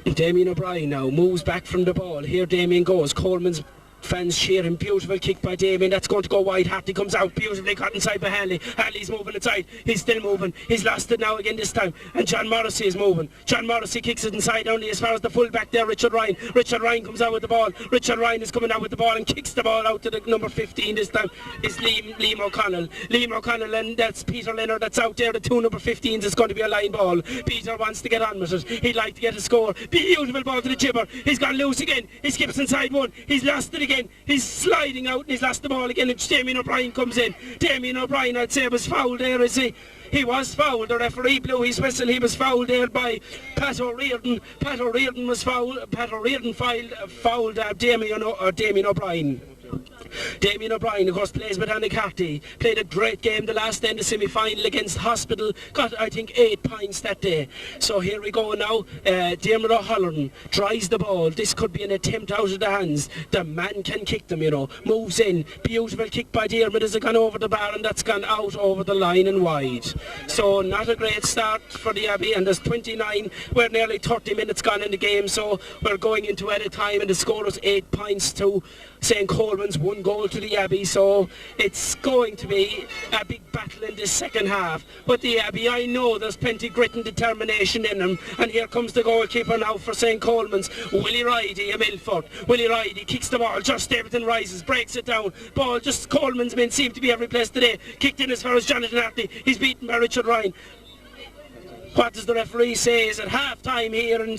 Damien O'Brien now moves back from the ball. Here Damien goes. Coleman's fans cheering. Beautiful kick by Damien. That's going to go wide. Harty comes out beautifully, caught inside by Hanley. Hanley's moving inside. He's still moving. He's lost it now again this time. And John Morrissey is moving. John Morrissey kicks it inside only as far as the full back there, Richard Ryan. Richard Ryan comes out with the ball. Richard Ryan is coming out with the ball and kicks the ball out to the number 15 this time. It's Liam O'Connell. Liam O'Connell, and that's Peter Leonard that's out there. The 2 number 15s. It's going to be a line ball. Peter wants to get on with it. He'd like to get a score. Beautiful ball to the gibber. He's gone loose again. He skips inside one. He's lost it again. He's sliding out and he's lost the ball again, and Damien O'Brien comes in. Damien O'Brien, I'd say, was fouled there, is he? He was fouled. The referee blew his whistle. He was fouled there by Pat O'Riordan. Pat O'Riordan was fouled. Pat O'Riordan fouled Damien O'Brien. Damien O'Brien, of course, plays with Annick Harty. Played a great game the last day in the semi-final against Hospital. Got, I think, 8 points that day. So here we go now. Diarmuid O'Halloran tries the ball. This could be an attempt out of the hands. The man can kick them, you know. Moves in. Beautiful kick by Diarmuid as it gone over the bar, and that's gone out over the line and wide. So not a great start for the Abbey, and there's 29. We're nearly 30 minutes gone in the game, so we're going into added time, and the score was 8 points to St. Colman's, 1 goal to the Abbey. So it's going to be a big battle in this second half. But the Abbey, I know there's plenty grit and determination in them. And here comes the goalkeeper now for St. Colman's, Willie Ridey, a Milford. Willie Ridey kicks the ball, just Davidson rises, breaks it down. Ball, just Coleman's men seem to be every place today. Kicked in as far as Jonathan Hartley. He's beaten by Richard Ryan. What does the referee say? Is at half-time here in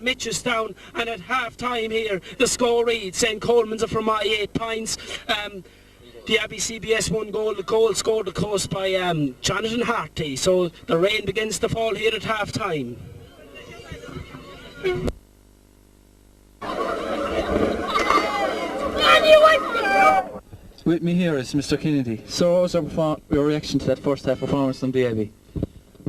Mitchelstown, and at half-time here the score reads St. Colman's are from 8 points. The Abbey CBS one goal. The goal scored, of course, by Jonathan Harty. So the rain begins to fall here at half-time. With me here is Mr. Kennedy. So what was your reaction to that first half performance from the Abbey?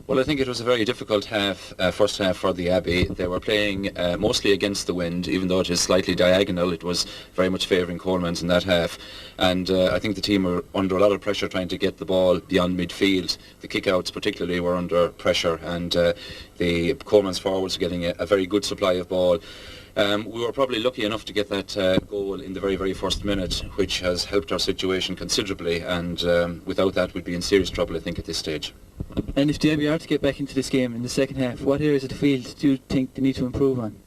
Well, I think it was a very difficult first half for the Abbey. They were playing mostly against the wind, even though it is slightly diagonal. It was very much favouring Colman's in that half. And I think the team were under a lot of pressure trying to get the ball beyond midfield. The kick-outs particularly were under pressure, and the Colman's forwards were getting a very good supply of ball. We were probably lucky enough to get that goal in the very, very first minute, which has helped our situation considerably, and without that we'd be in serious trouble, I think, at this stage. And if the Abbey are to get back into this game in the second half, what areas of the field do you think they need to improve on?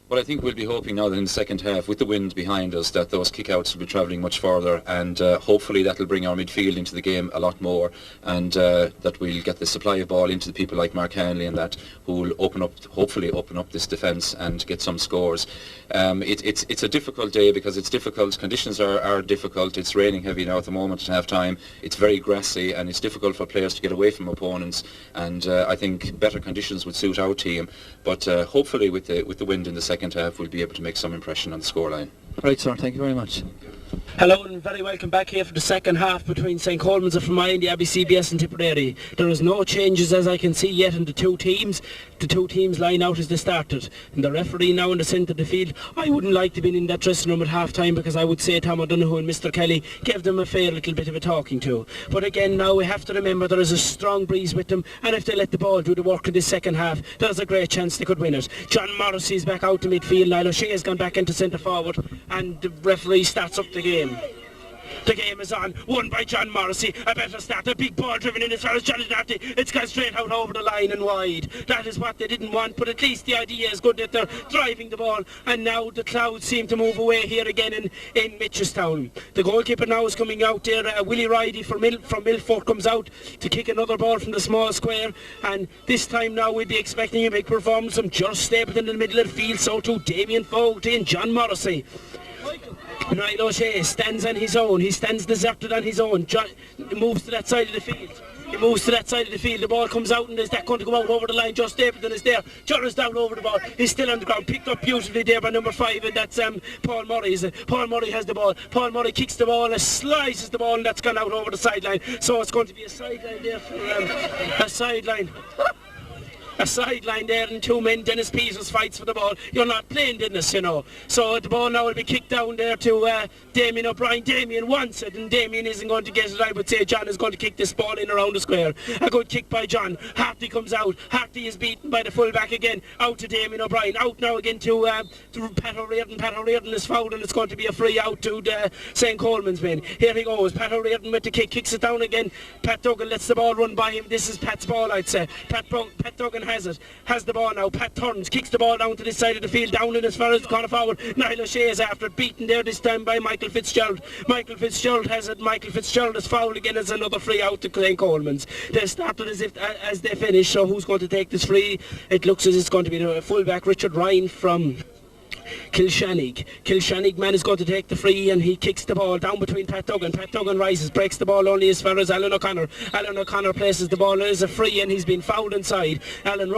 Well, I think we'll be hoping now that in the second half, with the wind behind us, that those kick-outs will be travelling much further, and hopefully that will bring our midfield into the game a lot more, and that we'll get the supply of ball into the people like Mark Hanley and that, who will hopefully open up this defence and get some scores. It's a difficult day because it's difficult. Conditions are difficult. It's raining heavy now at the moment at half-time. It's very grassy, and it's difficult for players to get away from opponents, and I think better conditions would suit our team, but hopefully with the wind in the second half we'll be able to make some impression on the scoreline. Right, sir, thank you very much. Hello and very welcome back here for the second half between St. Colman's of Fermoy and the Abbey CBS in Tipperary. There is no changes as I can see yet in the two teams. The two teams line out as they started. And the referee now in the centre of the field. I wouldn't like to be in that dressing room at half time because I would say Tom O'Donoghue and Mr. Kelly gave them a fair little bit of a talking to. But again, now we have to remember there is a strong breeze with them, and if they let the ball do the work in this second half, there's a great chance they could win it. John Morrissey's back out to midfield. Niall O'Shea has gone back into centre forward, and the referee starts up the game. The game is on, won by John Morrissey. A better start, a big ball driven in as far as Jonathan Harty. It's gone straight out over the line and wide. That is what they didn't want, but at least the idea is good that they're driving the ball, and now the clouds seem to move away here again in Mitchelstown. The goalkeeper now is coming out there. Willie Ridey from Milford comes out to kick another ball from the small square, and this time now we'd be expecting a big performance from Just Stapleton in the middle of the field, so too Damien Fogarty and John Morrissey. Niall O'Shea stands on his own. He stands deserted on his own. John moves to that side of the field. He moves to that side of the field. The ball comes out, and is that going to go out over the line? Just Stapleton is there. John is down over the ball. He's still on the ground. Picked up beautifully there by number 5, and that's Paul Murray. Paul Murray has the ball. Paul Murray kicks the ball and slices the ball, and that's gone out over the sideline. So it's going to be a sideline there for a sideline. A sideline there, and 2 men. Dennis Peters fights for the ball. You're not playing, Dennis, you know. So the ball now will be kicked down there to Damien O'Brien. Damien wants it, and Damien isn't going to get it. I would say John is going to kick this ball in around the square. A good kick by John. Harty comes out. Harty is beaten by the full-back again. Out to Damien O'Brien. Out now again to Pat O'Riordan. Pat O'Riordan is fouled, and it's going to be a free out to the St. Colman's men. Here he goes. Pat O'Riordan with the kick. Kicks it down again. Pat Duggan lets the ball run by him. This is Pat's ball, I'd say. Pat Duggan has the ball now. Pat turns, kicks the ball down to this side of the field, down in as far as the corner forward. Niall O'Shea is after it, beaten there this time by Michael Fitzgerald. Michael Fitzgerald has it. Michael Fitzgerald is fouled again as another free out to St. Colman's. They started as they finish, so who's going to take this free? It looks as it's going to be the fullback Richard Ryan from Kilshannig. Kilshannig man is going to take the free, and he kicks the ball down between Pat Duggan. Pat Duggan rises, breaks the ball only as far as Alan O'Connor. Alan O'Connor places the ball as a free, and he's been fouled inside. Neil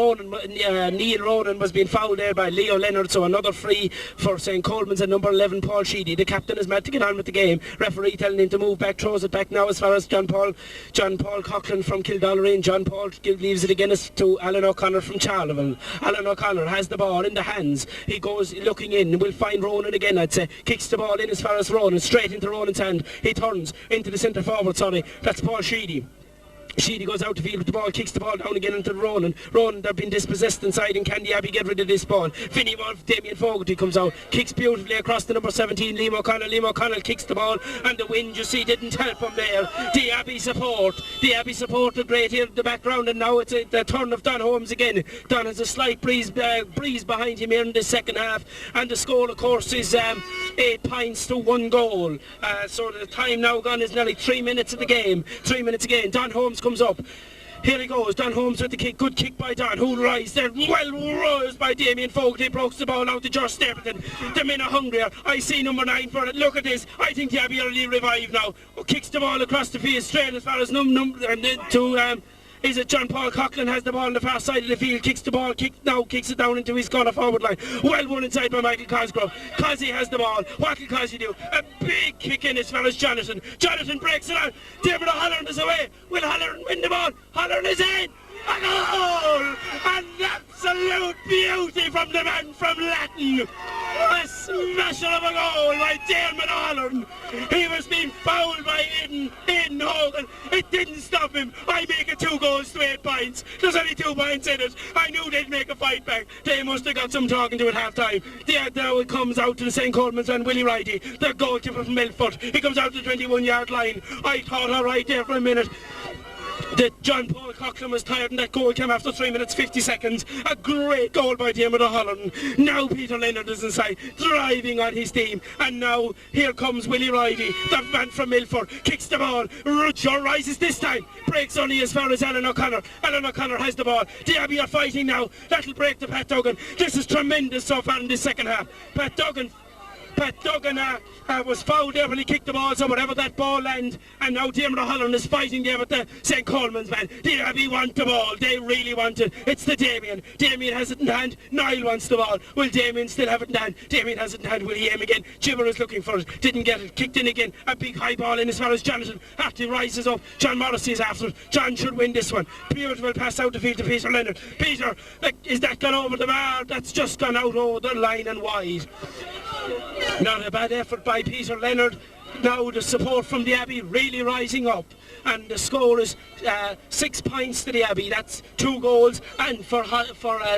Ronan was being fouled there by Leo Leonard, so another free for St. Colman's and number 11 Paul Sheedy. The captain is mad to get on with the game. Referee telling him to move back, throws it back now as far as John Paul Coughlin from Kildallery. John Paul leaves it again to Alan O'Connor from Charleville. Alan O'Connor has the ball in the hands. He goes looking in, we'll find Ronan again, I'd say. Kicks the ball in as far as Ronan, straight into Ronan's hand. He turns into the centre forward, that's Paul Sheedy. Sheedy goes out the field with the ball, kicks the ball down again into Ronan. They've been dispossessed inside, and can the Abbey get rid of this ball? Vinnie Wolf, Damien Fogarty comes out, kicks beautifully across the number 17, Liam O'Connell. Liam O'Connell kicks the ball, and the wind, you see, didn't help him there. The Abbey support are great here in the background, and now it's the turn of Don Holmes again. Don has a slight breeze behind him here in the second half, and the score, of course, is 8 points to 1 goal. So the time now gone is nearly 3 minutes of the game. 3 minutes again. Don Holmes comes up. Here he goes, Don Holmes with the kick, good kick by Don, who'll rise there, well raised by Damien Fogarty, breaks the ball out to Josh Stapleton. The men are hungrier, I see number 9 for it, look at this, I think the Abbey are really revived now. Kicks the ball across the field straight as far as is it John Paul Coughlin has the ball on the far side of the field, kicks the ball, kicks it down into his corner forward line. Well won inside by Michael Cosgrove. Cosy has the ball. What can Cosy do? A big kick in as far as Jonathan. Jonathan breaks it out. David O'Halloran is away. Will Halloran win the ball? Halloran is in. A goal! An absolute beauty from the man from Latin. A smasher of a goal by Dermot O'Halloran. He was being fouled by Aidan Hogan. It didn't stop him. I make it 2 goals to 8 points. There's only 2 points in it. I knew they'd make a fight back. They must have got some talking to at half time. Now it comes out to the St. Colman's and Willie Ridey, the goalkeeper from Milford. He comes out to the 21-yard line. I thought, all right there for a minute. That John Paul Coughlin was tired and that goal came after 3 minutes 50 seconds. A great goal by Dermot O'Halloran. Now Peter Leonard is inside, driving on his team. And now here comes Willie Ridey, the man from Milford, kicks the ball. Rutger rises this time, breaks only as far as Alan O'Connor. Alan O'Connor has the ball. The Abbey are fighting now. That'll break to Pat Duggan. This is tremendous so far in this second half. Pat Duggan was fouled there when he kicked the ball, so whatever that ball landed, and now Dermot O'Halloran is fighting there with the St. Coleman's man. The Abbey want the ball, they really want it. It's the Damien. Damien has it in hand, Niall wants the ball. Will Damien still have it in hand? Damien has it in hand, will he aim again? Gibber is looking for it, didn't get it, kicked in again. A big high ball in as far as Jonathan. After he rises up, John Morrissey is after it. John should win this one. Beautiful pass out the field to Peter Leonard. Peter, is that gone over the bar? That's just gone out over the line and wide. Not a bad effort by Peter Leonard. Now the support from the Abbey really rising up, and the score is 6 points to the Abbey. That's 2 goals, and for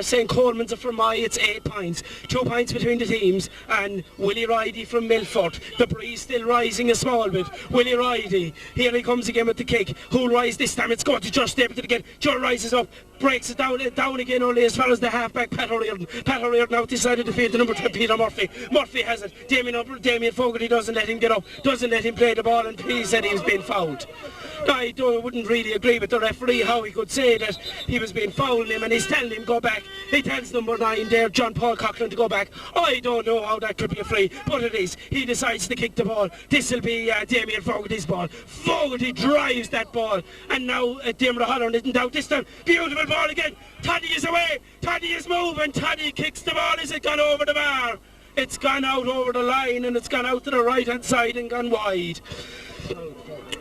St. Colman's and Fermoy it's 8 points. 2 points between the teams. And Willie Ridey from Milford, the breeze still rising a small bit. Willie Ridey, here he comes again with the kick. Who'll rise this time? It's going to Josh Stapleton again. Joe rises up, breaks it down again only as far as the halfback Pat O'Riordan. Pat O'Riordan out this side of the field, the number 2 Peter Murphy. Murphy has it. Damien Fogarty doesn't let him get up, doesn't let him play the ball, and he said he was being fouled. I wouldn't really agree with the referee how he could say that he was being fouling him, and he's telling him go back. He tells number 9 there, John Paul Coughlin, to go back. I don't know how that could be a free, but it is. He decides to kick the ball. This will be Damien Fogarty's ball. Fogarty drives that ball, and now Dermot O'Halloran isn't out this time. Beautiful ball again. Toddy is away. Toddy is moving. Toddy kicks the ball. Is it gone over the bar? It's gone out over the line, and it's gone out to the right hand side and gone wide.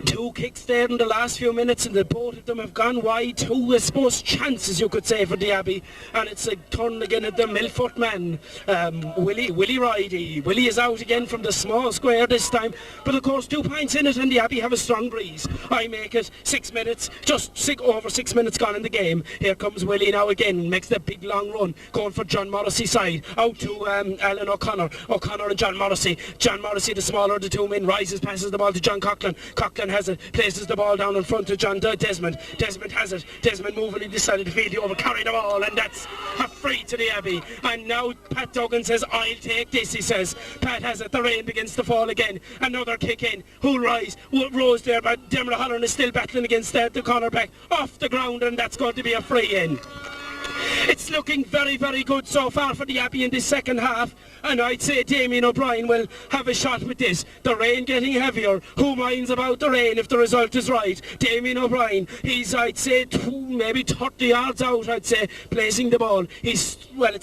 2 kicks there in the last few minutes, and both of them have gone wide. 2, I suppose, chances you could say for the Abbey, and it's a turn again at the Milford man, Willie Ridey. Willie is out again from the small square this time, but of course 2 points in it, and the Abbey have a strong breeze. I make it 6 minutes, over 6 minutes gone in the game. Here comes Willie now again, makes the big long run, going for John Morrissey's side, out to Alan O'Connor and John Morrissey. John Morrissey, the smaller of the 2 men, rises, passes the ball to John Coughlin. Coughlin has it, places the ball down in front to John Desmond. Desmond has it. Desmond moving in this side of the field, he overcarried the ball, and that's a free to the Abbey. And now Pat Duggan says, I'll take this, he says. Pat has it. The rain begins to fall again. Another kick in. Who'll rise? Rose there, but Dermot O'Halloran is still battling against the cornerback off the ground, and that's going to be a free in. It's looking very, very good so far for the Abbey in this second half, and I'd say Damien O'Brien will have a shot with this. The rain getting heavier. Who minds about the rain if the result is right? Damien O'Brien, he's, I'd say, maybe 30 yards out, I'd say, placing the ball. It's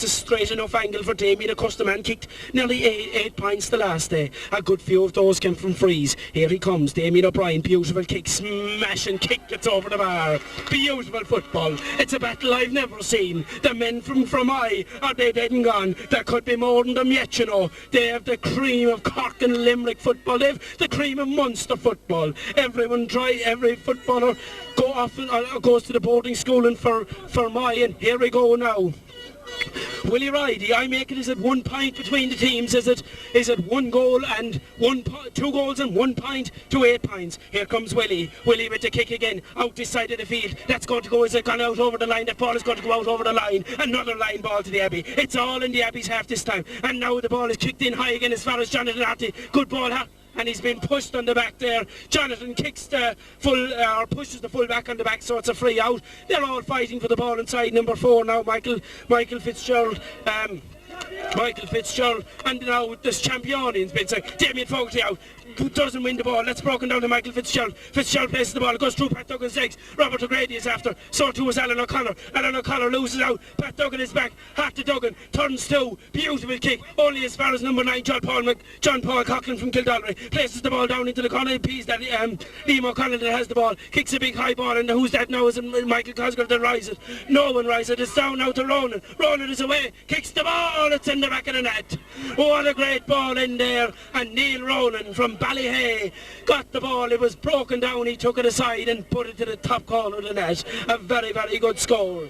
a straight enough angle for Damien. Of course, the man kicked nearly 8 points the last day. A good few of those came from frees. Here he comes, Damien O'Brien. Beautiful kick, smashing kick, it's over the bar. Beautiful football. It's a battle I've never seen. The men from Fermoy, are they dead and gone? There could be more than them yet, you know. They have the cream of Cork and Limerick football. They have the cream of Munster football. Every footballer goes to the boarding school in Fermoy, and here we go now. Willie Ridey, I make it, is it 1 point between the teams? Is it 1 goal and 2 goals and 1 point to 8 points? Here comes Willie. Willie with the kick again, out this side of the field. That's going to go, is it gone out over the line? That ball is going to go out over the line. Another line ball to the Abbey. It's all in the Abbey's half this time. And now the ball is kicked in high again as far as Jonathan Arty. Good ball, and he's been pushed on the back there. Jonathan kicks the or pushes the full back on the back, so it's a free out. They're all fighting for the ball inside number 4 now, Michael Fitzgerald. Michael Fitzgerald, and now this champion's been saying, Damien Fogarty out, doesn't win the ball. That's broken down to Michael Fitzgerald. Fitzgerald places the ball, it goes through Pat Duggan's legs. Robert O'Grady is after, so too is Alan O'Connor. Alan O'Connor loses out, Pat Duggan is back, half to Duggan, turns to, beautiful kick, only as far as number 9, John Paul Coughlin from Kildallery, places the ball down into the corner, piece that Liam O'Connell that has the ball, kicks a big high ball, and who's that now? Is it Michael Cosgrove that rises it? No one rises it, it's down now to Ronan. Ronan is away, kicks the ball, it's in the back of the net. What a great ball in there, and Neil Ronan from Ballyhay got the ball. It was broken down, he took it aside and put it to the top corner of the net. A very, very good score.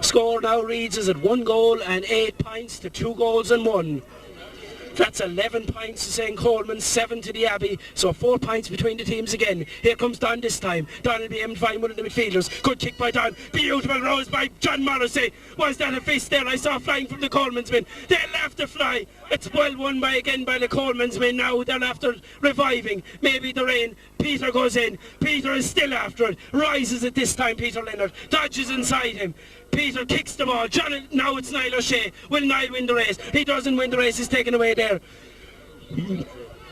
Score now reads as at 1 goal and 8 points to 2 goals and 1. That's 11 points to St. Colman, 7 to the Abbey, so 4 points between the teams again. Here comes Don this time. Don will be able to find one of the midfielders. Good kick by Don. Beautiful rose by John Morrissey. Was that a fist there? I saw flying from the Coleman's men. They'll have to fly. It's well won by the Coleman's men now. They're after reviving. Maybe the rain. Peter goes in. Peter is still after it. Rises it this time, Peter Leonard. Dodges inside him. Peter kicks the ball. Now it's Niall O'Shea. Will Niall win the race? He doesn't win the race. He's taken away there.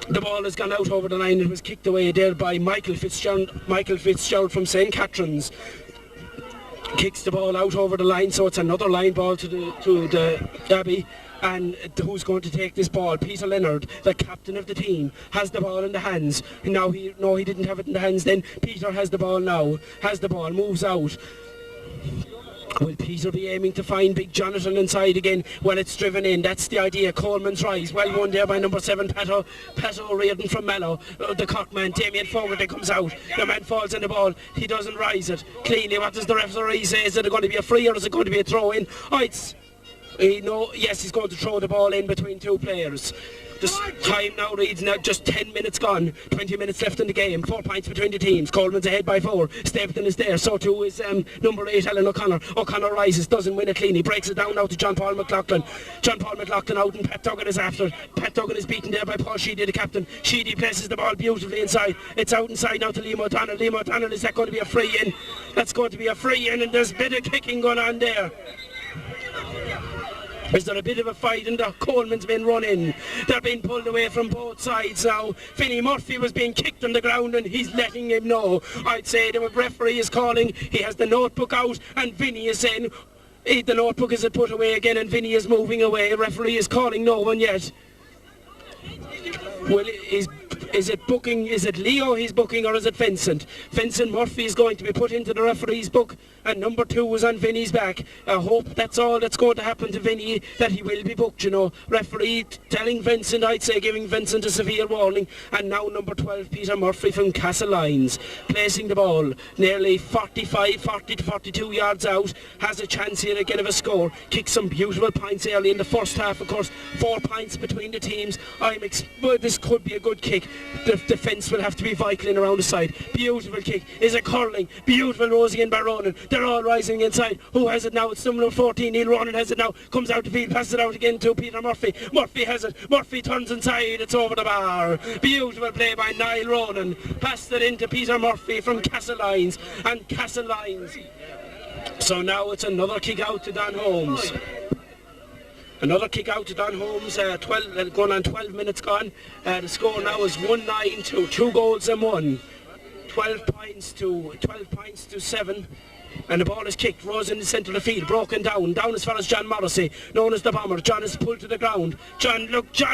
The ball has gone out over the line. It was kicked away there by Michael Fitzgerald from St. Catherine's. Kicks the ball out over the line, so it's another line ball to the Abbey. And who's going to take this ball? Peter Leonard, the captain of the team, has the ball in the hands. Now he didn't have it in the hands then. Peter has the ball now. Has the ball, moves out. Will Peter be aiming to find Big Jonathan inside again? Well, it's driven in. That's the idea. Coleman's rise. Well won there by number 7, Pat O'Riordan from Mallow. The cockman, Damien Fogarty, comes out. The man falls in the ball. He doesn't rise it cleanly. What does the referee say? Is it going to be a free or is it going to be a throw-in? Yes, he's going to throw the ball in between 2 players. This time now reads just 10 minutes gone, 20 minutes left in the game, 4 points between the teams. Coleman's ahead by 4, Stapleton is there, so too is number 8, Alan O'Connor. O'Connor rises, doesn't win it clean, he breaks it down now to John Paul McLaughlin. John Paul McLaughlin out and Pat Duggan is after. Pat Duggan is beaten there by Paul Sheedy, the captain. Sheedy places the ball beautifully inside. It's out inside now to Liam O'Donnell. Liam O'Donnell, is that going to be a free in? That's going to be a free in, and there's a bit of kicking going on there. Is there a bit of a fight and the Coleman's been running? They're being pulled away from both sides now. Vinnie Murphy was being kicked on the ground and he's letting him know. I'd say the referee is calling, he has the notebook out and Vinnie is saying, the notebook is put away again and Vinnie is moving away. The referee is calling no one yet. Well, is it Leo he's booking or is it Vincent? Vincent Murphy is going to be put into the referee's book and number 2 was on Vinnie's back. I hope that's all that's going to happen to Vinnie, that he will be booked, Referee telling Vincent, I'd say giving Vincent a severe warning. And now number 12, Peter Murphy from Castlelyons, placing the ball nearly 40 to 42 yards out, has a chance here again of a score. Kicks some beautiful points early in the first half, of course, 4 points between the teams. This could be a good kick. The defence will have to be vital in around the side. Beautiful kick. Is it curling? Beautiful rosing in by Ronan. They're all rising inside. Who has it now? It's number 14. Neil Ronan has it now. Comes out the field, passes it out again to Peter Murphy. Murphy has it. Murphy turns inside. It's over the bar. Beautiful play by Niall Ronan. Passed it into Peter Murphy from Castlelyons. And Castlelyons. So now it's another kick out to Don Holmes. Another kick out to Don Holmes, going on 12 minutes gone. The score now is 1-9 to 2 goals and 1. 12 points to 7. And the ball is kicked, rose in the centre of the field, broken down as far as John Morrissey, known as the bomber. John is pulled to the ground. John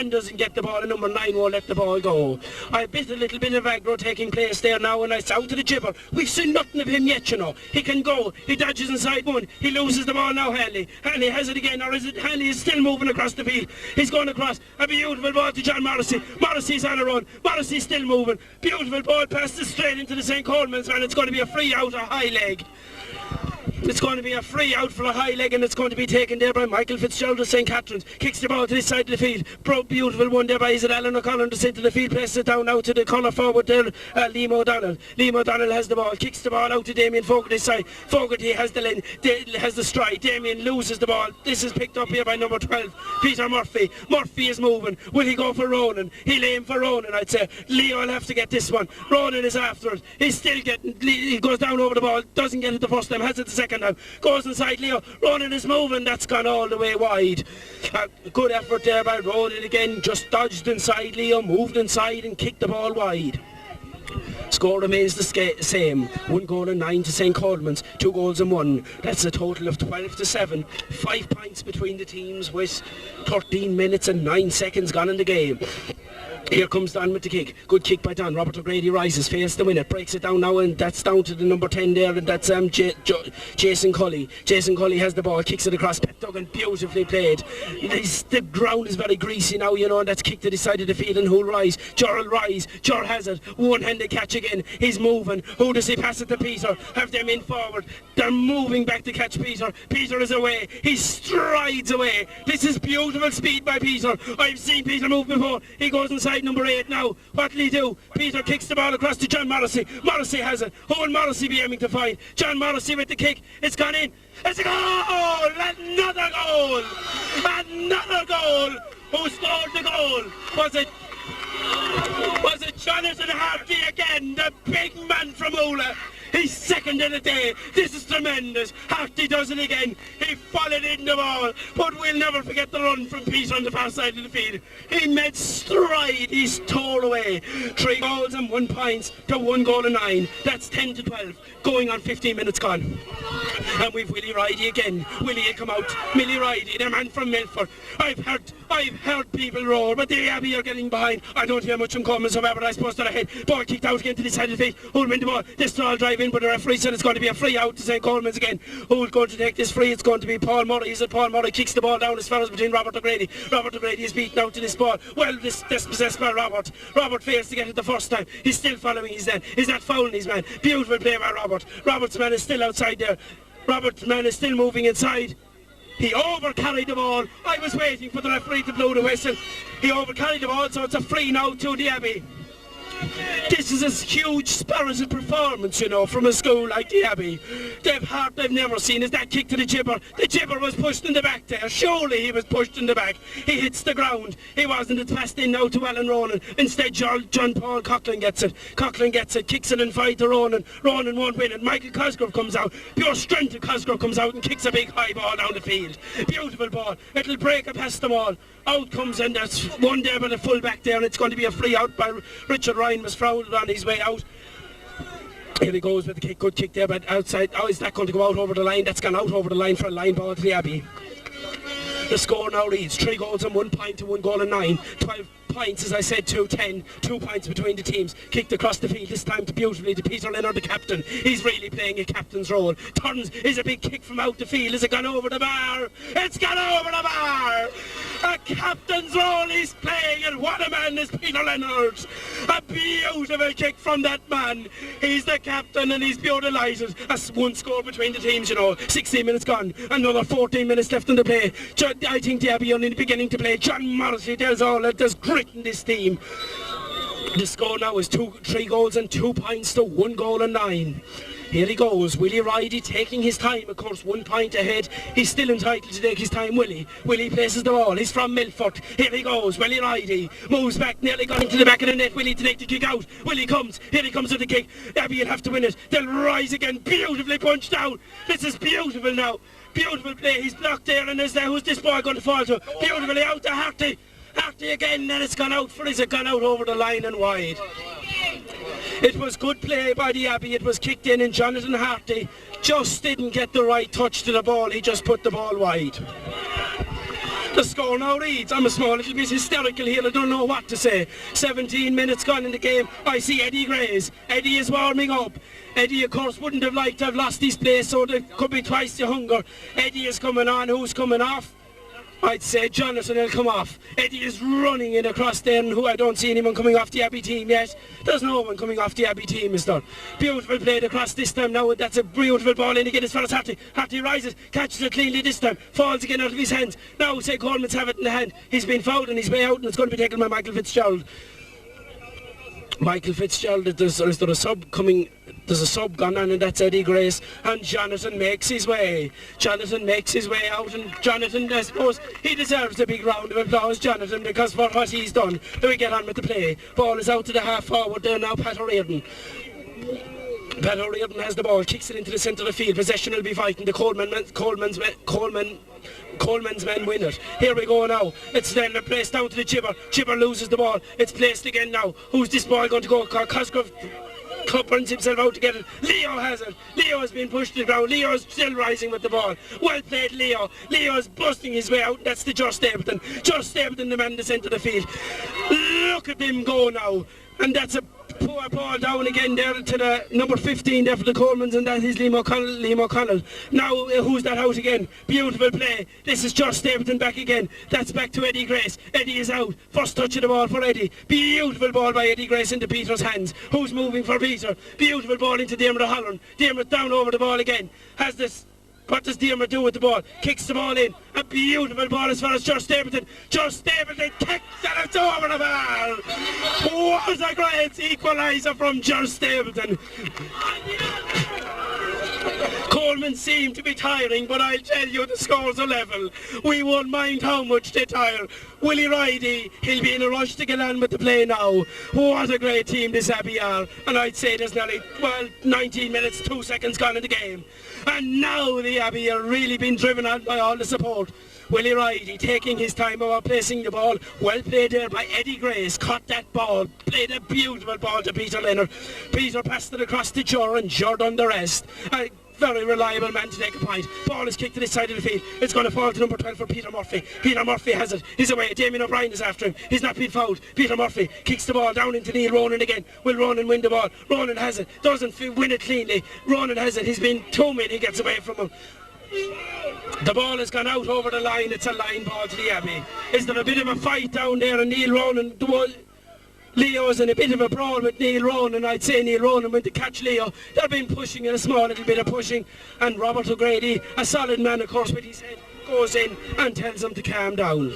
doesn't get the ball, and number 9 won't let the ball go. A little bit of aggro taking place there now, and it's out to the gibber. We've seen nothing of him yet, He can go, he dodges inside one, he loses the ball now, Hanley. Hanley has it again, or is it Hanley is still moving across the field. He's going across, a beautiful ball to John Morrissey. Morrissey's on a run, Morrissey's still moving. Beautiful ball passes straight into the St. Coleman's man. It's going to be a free out, a high leg. It's going to be a free out for a high leg, and it's going to be taken there by Michael Fitzgerald of St. Catherine's. Kicks the ball to this side of the field. Beautiful one there by Alan O'Connor to centre the field. Presses it down now to the corner forward there, Liam O'Donnell. Liam O'Donnell has the ball. Kicks the ball out to Damien Fogarty's side. Fogarty has the stride. Damien loses the ball. This is picked up here by number 12, Peter Murphy. Murphy is moving. Will he go for Ronan? He'll aim for Ronan, I'd say. Leo will have to get this one. Ronan is after it. He's still getting... He goes down over the ball. Doesn't get it the first time. Has it the second time. Goes inside Leo. Ronan is moving. That's gone all the way wide. Good effort there by Ronan again. Just dodged inside Leo. Moved inside and kicked the ball wide. Score remains the same. 1 goal and 9 to St. Colman's. 2 goals and 1. That's a total of 12-7. 5 points between the teams with 13 minutes and 9 seconds gone in the game. Here comes Don with the kick. Good kick by Don. Robert O'Grady rises, fails to win it, breaks it down now, and that's down to the number 10 there, and that's Jason Cully. Jason Cully has the ball, kicks it across. Pat Duggan, beautifully played. The ground is very greasy now, you know, and that's kicked to the side of the field, and who'll rise? Jor will rise. Jor has it. One-handed catch again. He's moving. Who does he pass it to Peter? Have them in forward. They're moving back to catch Peter. Peter is away. He strides away. This is beautiful speed by Peter. I've seen Peter move before. He goes inside number 8 now. What will he do? Peter kicks the ball across to John Morrissey. Morrissey has it. Who will Morrissey be aiming to find? John Morrissey with the kick. It's gone in. It's a goal! Another goal! Another goal! Who scored the goal? Was it Jonathan Hardy again? The big man from Ola. He's second in the day. This is tremendous. Harty does it again. He followed in the ball. But we'll never forget the run from Peter on the far side of the field. He made stride. He's tore away. 3 goals and 1 point to 1 goal and 9. That's 10-12. Going on 15 minutes gone. And we've Willie Ridey again. Willie will come out. Millie Ridey, the man from Milford. I've heard people roar, but the Abbey are getting behind. I don't hear much from Colman, however, I suppose they're ahead. Ball kicked out again to the side of the field. Who'll win the ball? This Straw drive in, but the referee said it's going to be a free out to St. Colman's again. Who's going to take this free? It's going to be Paul Murray. Is it Paul Murray? Kicks the ball down as far as between Robert O'Grady. Robert O'Grady is beaten out to this ball. Well, this dispossessed by Robert. Robert fails to get it the first time. He's still following his man. He's not fouling his man. Beautiful play by Robert. Robert's man is still outside there. Robert's man is still moving inside. He overcarried the ball. I was waiting for the referee to blow the whistle. He overcarried the ball, so it's a free now to the Abbey. This is a huge spirited performance, you know, from a school like the Abbey. They've heart they've never seen is that kick to the gibber. The gibber was pushed in the back there. Surely he was pushed in the back. He hits the ground. He wasn't. It's passed in now to Alan Ronan. Instead, John Paul Coughlin gets it. Coughlin gets it, kicks it in fight to Ronan. Ronan won't win it. Michael Cosgrove comes out. Pure strength of Cosgrove comes out and kicks a big high ball down the field. Beautiful ball. It'll break past them all. Out comes, and there's one there by the full back there, and it's going to be a free out by Richard Ryan. Was fouled on his way out. Here he goes with the kick. Good kick there, but outside. Oh, is that going to go out over the line? That's gone out over the line for a line ball to the Abbey. The score now reads 3 goals and 1 point to 1 goal and 9. 12 points, as I said, 2-10. 2 points between the teams. Kicked across the field, this time beautifully to Peter Leonard, the captain. He's really playing a captain's role. Turns, is a big kick from out the field. Is it gone over the bar? It's gone over the bar! A captain's role he's playing, and what a man is Peter Leonard. A beautiful kick from that man. He's the captain and he's pure delighted. That's 1 score between the teams, you know. 16 minutes gone. Another 14 minutes left in the play. I think the Abbey are only beginning to play. John Morrissey tells all that there's grit in this team. The score now is 3 goals and 2 points to 1 goal and 9. Here he goes, Willie Ridey taking his time, of course, 1 point ahead. He's still entitled to take his time, Willie. Willie places the ball, he's from Milford. Here he goes, Willie Ridey moves back, nearly got into the back of the net. Willie to take the kick out. Willie comes, here he comes with the kick. Abbey will have to win it. They'll rise again, beautifully punched out. This is beautiful now. Beautiful play, he's blocked there, and is there, who's this ball going to fall to? Beautifully out to Harty. Harty again, and it's gone out for is it gone out over the line and wide. It was good play by the Abbey. It was kicked in, and Jonathan Harty just didn't get the right touch to the ball. He just put the ball wide. The score now reads, I'm a small little bit hysterical here, I don't know what to say. 17 minutes gone in the game. I see Eddie Grays. Eddie is warming up. Eddie, of course, wouldn't have liked to have lost his place, so there could be twice the hunger. Eddie is coming on. Who's coming off? I'd say Jonathan will come off. Eddie is running in across there, and who I don't see anyone coming off the Abbey team yet. There's no one coming off the Abbey team, is there? Beautiful played across this time now, and that's a beautiful ball in again as far as Harty. Harty rises, catches it cleanly this time, falls again out of his hands. Now say Coleman's have it in the hand. He's been fouled on his way out, and it's going to be taken by Michael Fitzgerald. Michael Fitzgerald, is there a sub coming? There's a sub gone on, and that's Eddie Grace, and Jonathan makes his way. Jonathan makes his way out, and Jonathan, I suppose, he deserves a big round of applause, Jonathan, because for what he's done. Then we get on with the play. Ball is out to the half forward there now, Pat O'Riordan. Pat O'Riordan has the ball, kicks it into the centre of the field. Possession will be fighting. The Colman's men win it. Here we go now. It's then placed down to the Chibber. Chibber loses the ball. It's placed again now. Who's this ball going to go? Cosgrove burns himself out to get it. Leo has it. Leo has been pushed to the ground. Leo is still rising with the ball. Well played, Leo. Leo is busting his way out. That's the Joe Stapleton. Joe Stapleton, the man in the centre of the field. Look at him go now. And that's a poor ball down again there to the number 15 there for the Colmans, and that is Liam O'Connell. Now who's that out again? Beautiful play. This is Josh Stapleton back again. That's back to Eddie Grace. Eddie is out. First touch of the ball for Eddie. Beautiful ball by Eddie Grace into Peter's hands. Who's moving for Peter? Beautiful ball into Dermot O'Halloran. Dermot down over the ball again. Has this. What does Dermot do with the ball? Kicks the ball in. A beautiful ball as far as Josh Stapleton. Josh Stapleton kicks and it's over the bar. What a great equaliser from Josh Stapleton. Colman seemed to be tiring, but I'll tell you the scores are level. We won't mind how much they tire. Willie Ridey, he'll be in a rush to get on with the play now. What a great team this Abbey are. And I'd say there's nearly 19 minutes, 2 seconds gone in the game. And now the Abbey are really being driven on by all the support. Willie Ridey taking his time about placing the ball. Well played there by Eddie Grace. Caught that ball. Played a beautiful ball to Peter Leonard. Peter passed it across to Jor, and Jor done the rest. A very reliable man to take a point. Ball is kicked to this side of the field. It's going to fall to number 12 for Peter Murphy. Peter Murphy has it. He's away. Damien O'Brien is after him. He's not been fouled. Peter Murphy kicks the ball down into Neil Ronan again. Will Ronan win the ball? Ronan has it. Doesn't win it cleanly. Ronan has it. He's been too many. He gets away from him. The ball has gone out over the line. It's a line ball to the Abbey. Is there a bit of a fight down there? And Neil Ronan, Leo's in a bit of a brawl with Neil Ronan. I'd say Neil Ronan went to catch Leo. They've been pushing in a small little bit of pushing. And Robert O'Grady, a solid man of course with his head, goes in and tells them to calm down.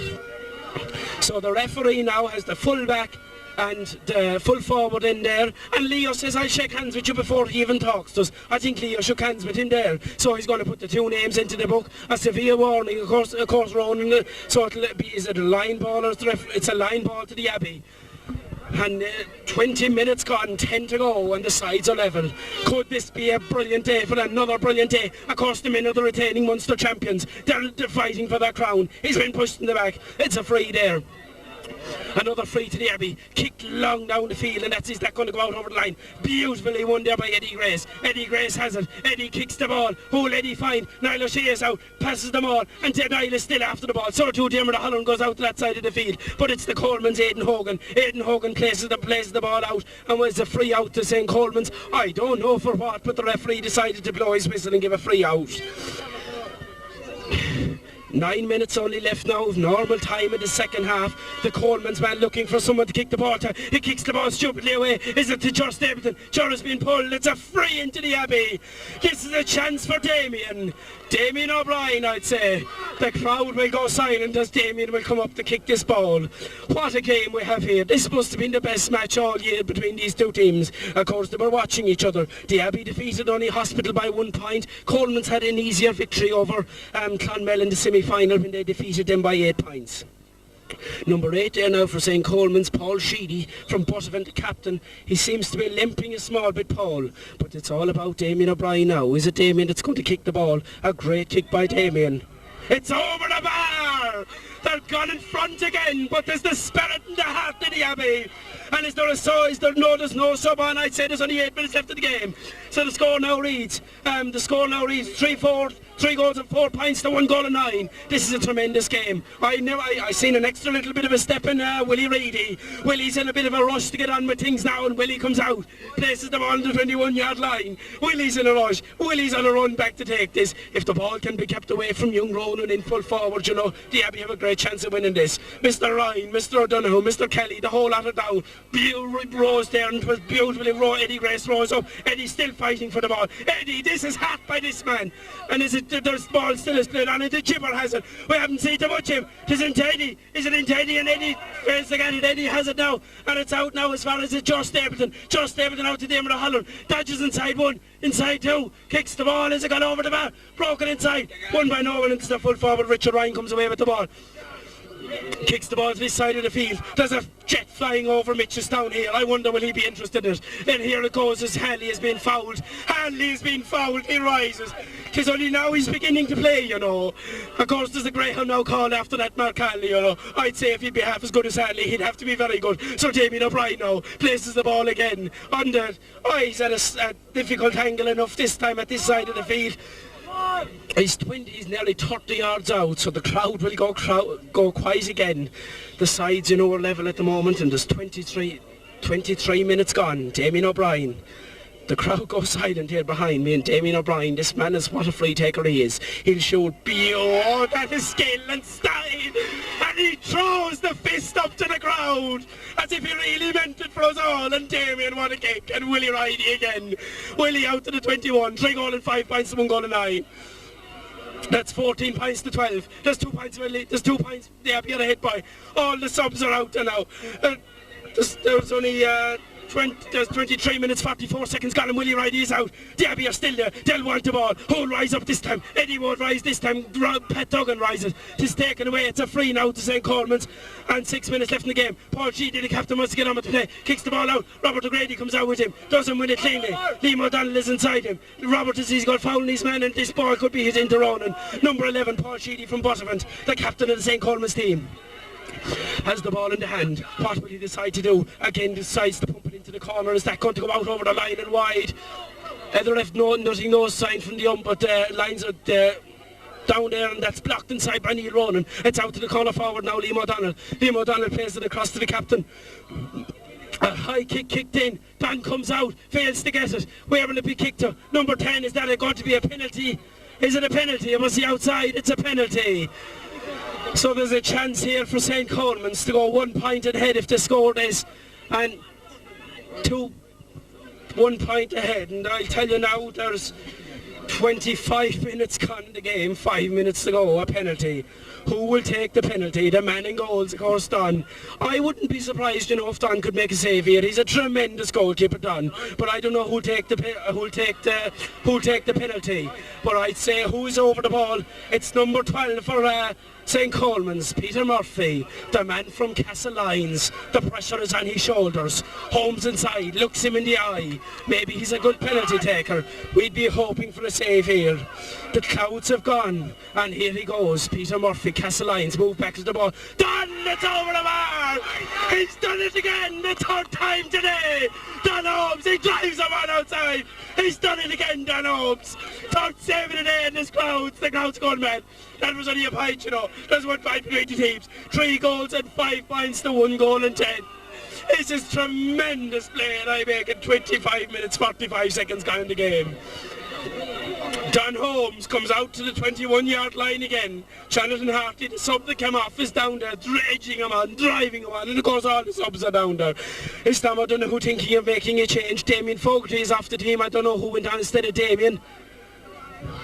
So the referee now has the full back and the full forward in there, and Leo says I'll shake hands with you before he even talks to us. I think Leo shook hands with him there, so he's going to put the two names into the book. A severe warning, of course Ronan, so it'll be, is it a line ball or it's a line ball to the Abbey. And 20 minutes gone, 10 to go, and the sides are level. Could this be a brilliant day for another brilliant day? Of course, the men are the retaining Munster champions. They're fighting for their crown. He's been pushed in the back. It's a free there. Another free to the Abbey, kicked long down the field, and is that going to go out over the line? Beautifully won there by Eddie Grace. Eddie Grace has it. Eddie kicks the ball. Who'll Eddie find? Niall O'Shea is out, passes them all, and Niall is still after the ball. So too Dermot O'Halloran goes out to that side of the field, but it's the Coleman's Aidan Hogan. Aidan Hogan places the ball out, and was a free out to St. Coleman's. I don't know for what, but the referee decided to blow his whistle and give a free out. 9 minutes only left now of normal time in the second half. The Coleman's man looking for someone to kick the ball to. He kicks the ball stupidly away. Is it to Joe Stapleton? Joe has been pulled. It's a free into the Abbey. This is a chance for Damien O'Brien, I'd say. The crowd will go silent as Damien will come up to kick this ball. What a game we have here. This must have been the best match all year between these two teams. Of course, they were watching each other. The Abbey defeated only Hospital by 1 point. Coleman's had an easier victory over Clonmel in the semi-final when they defeated them by 8 points. Number 8 there now for St. Coleman's, Paul Sheedy from Buttevant, the captain. He seems to be limping a small bit, Paul, but it's all about Damien O'Brien now. Is it Damien that's going to kick the ball? A great kick by Damien. It's over the bar! They're gone in front again, but there's the spirit and the heart of the Abbey. And is there a there's no sub on? I'd say there's only 8 minutes left of the game. So the score now reads 3-4 3 goals and 4 points to 1 goal and 9. This is a tremendous game. I seen an extra little bit of a step in Willie Reedy. Willie's in a bit of a rush to get on with things now, and Willie comes out, places the ball on the 21-yard line. Willie's in a rush. Willie's on a run back to take this. If the ball can be kept away from young Ronan in full forward, you know, the Abbey have a great chance of winning this. Mr. Ryan, Mr. O'Donoghue, Mr. Kelly, the whole lot are down. Rose there, and it was beautifully Eddie Grace rose up. Eddie's still fighting for the ball. Eddie, this is hot by this man. And there's ball still is played on it. The Chipper has it. We haven't seen too much of him. It is into Eddie. Is it into Eddie? And Eddie fails to get it. Eddie has it now. And it's out now as far as it's Joe Stapleton. Joe Stapleton out to Damon O'Halloran. Dodges inside 1, inside 2. Kicks the ball as it got over the bar. Broken inside. Won by Norman into the full forward. Richard Ryan comes away with the ball. Kicks the ball to this side of the field. There's a jet flying over Mitchelstown here. I wonder will he be interested in it. And here it goes as Hanley has been fouled. Hanley has been fouled. He rises. Tis only now he's beginning to play, you know. Of course there's a greyhound now called after that Mark Hanley, you know. I'd say if he'd be half as good as Hanley, he'd have to be very good. So Damien O'Brien now places the ball again. Under. Oh, he's at a difficult angle enough this time at this side of the field. He's nearly 30 yards out, so the crowd will go quiet again. The sides, you know, are level at the moment, and there's 23 minutes gone. Damien O'Brien. The crowd goes silent here behind me, and Damien O'Brien, this man is what a free taker he is. He'll shoot beyond his skill and style, and he throws the fist up to the crowd as if he really meant it for us all. And Damien, what a kick, and Willie Riley again. Willie out to the 21, 3 goal and 5 points to 1 goal and 9. That's 14 points to 12. There's 2 points the Abbey are hit by. All the subs are out now. There's only there's 23 minutes 44 seconds gone, and Willie Riley is out. The Abbey are still there. They'll want the ball. Who'll rise up this time? Eddie won't rise this time. Pat Duggan rises. It's taken away. It's a free now to St. Colman's, and 6 minutes left in the game. Paul Sheedy, the captain, wants to get on with the play. Kicks the ball out. Robert O'Grady comes out with him. Doesn't win it cleanly. Liam O'Donnell is inside him. Robert he's got fouling his man, and this ball could be hit into Ronan. Number 11, Paul Sheedy from Butterfant, the captain of the St. Colman's team, has the ball in the hand. What will he decide to do? Again decides to pump it into the corner. Is that going to go out over the line and wide? The ref no sign from the but lines are down there, and that's blocked inside by Neil Ronan. It's out to the corner forward now, Liam O'Donnell. Liam O'Donnell plays it across to the captain. A high kick kicked in. Don comes out, fails to get it. Where will it be kicked to? Number 10, is that going to be a penalty? Is it a penalty? It must be outside. It's a penalty. So there's a chance here for St. Colman's to go 1 point ahead if they score this, and 1 point ahead. And I'll tell you now, there's 25 minutes gone in the game, 5 minutes to go, a penalty. Who will take the penalty? The man in goals, of course, Don. I wouldn't be surprised, you know, if Don could make a save here. He's a tremendous goalkeeper, Don. But I don't know who'll take the penalty. But I'd say who's over the ball. It's number 12 for St. Colman's, Peter Murphy, the man from Castlelyons. The pressure is on his shoulders. Holmes inside, looks him in the eye. Maybe he's a good penalty taker. We'd be hoping for a save here. The clouds have gone, and here he goes. Peter Murphy, Castlelyons, move back to the ball. Done! It's over the bar! He's done it again, the 3rd time today! Don Holmes, he drives him on outside! He's done it again, Don Holmes! 3rd save of the day in this crowd. The crowd's gone mad. That was only a point, you know. There's 1 point between the teams. 3 goals and 5 points to 1 goal and 10. This is tremendous play, and I make it 25 minutes 45 seconds gone in the game. Don Holmes comes out to the 21-yard line again. Jonathan Hartley, the sub that came off, is down there, dredging him on, driving him on, and of course all the subs are down there. It's Tom O'Donoghue thinking of making a change. Damien Fogarty is off the team. I don't know who went on instead of Damien.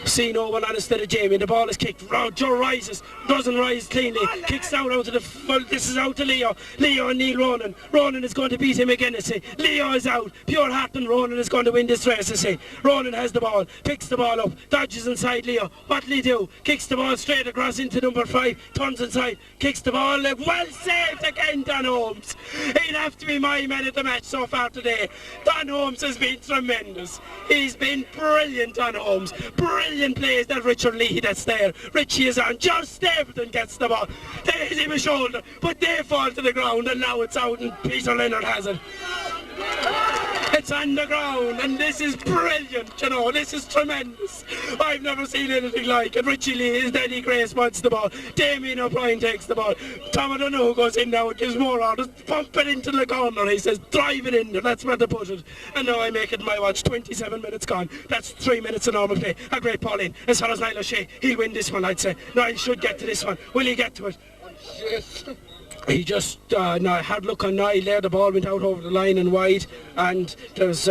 See no one on instead of Jamie. The ball is kicked. Joe rises, doesn't rise cleanly, kicks out to the this is out to Leo and Neil Ronan. Ronan is going to beat him again, I say. Leo is out, pure heart, and Ronan is going to win this race, I say. Ronan has the ball, picks the ball up, dodges inside Leo. What'll he do? Kicks the ball straight across into number 5, turns inside, kicks the ball, well saved again, Don Holmes. He'd have to be my man at the match so far today. Don Holmes has been tremendous. He's been brilliant, Don Holmes. Brilliant plays that Richard Lee that's there. Richie is on. John Stapleton gets the ball. They hit him a shoulder, but they fall to the ground, and now it's out, and Peter Leonard has it. It's on the ground, and this is brilliant, you know, this is tremendous. I've never seen anything like it. Richie Lee, his Daddy Grace wants the ball. Damien O'Brien takes the ball. Tom, I don't know who goes in now, it gives more orders. Pump it into the corner, he says, drive it in there, that's where they put it. And now I make it my watch, 27 minutes gone. That's 3 minutes of normal play. A great ball in. As far as Niall O'Shea, he'll win this one, I'd say. Niall should get to this one. Will he get to it? Yes. He just hard look on Niall there, the ball went out over the line and wide, and there's,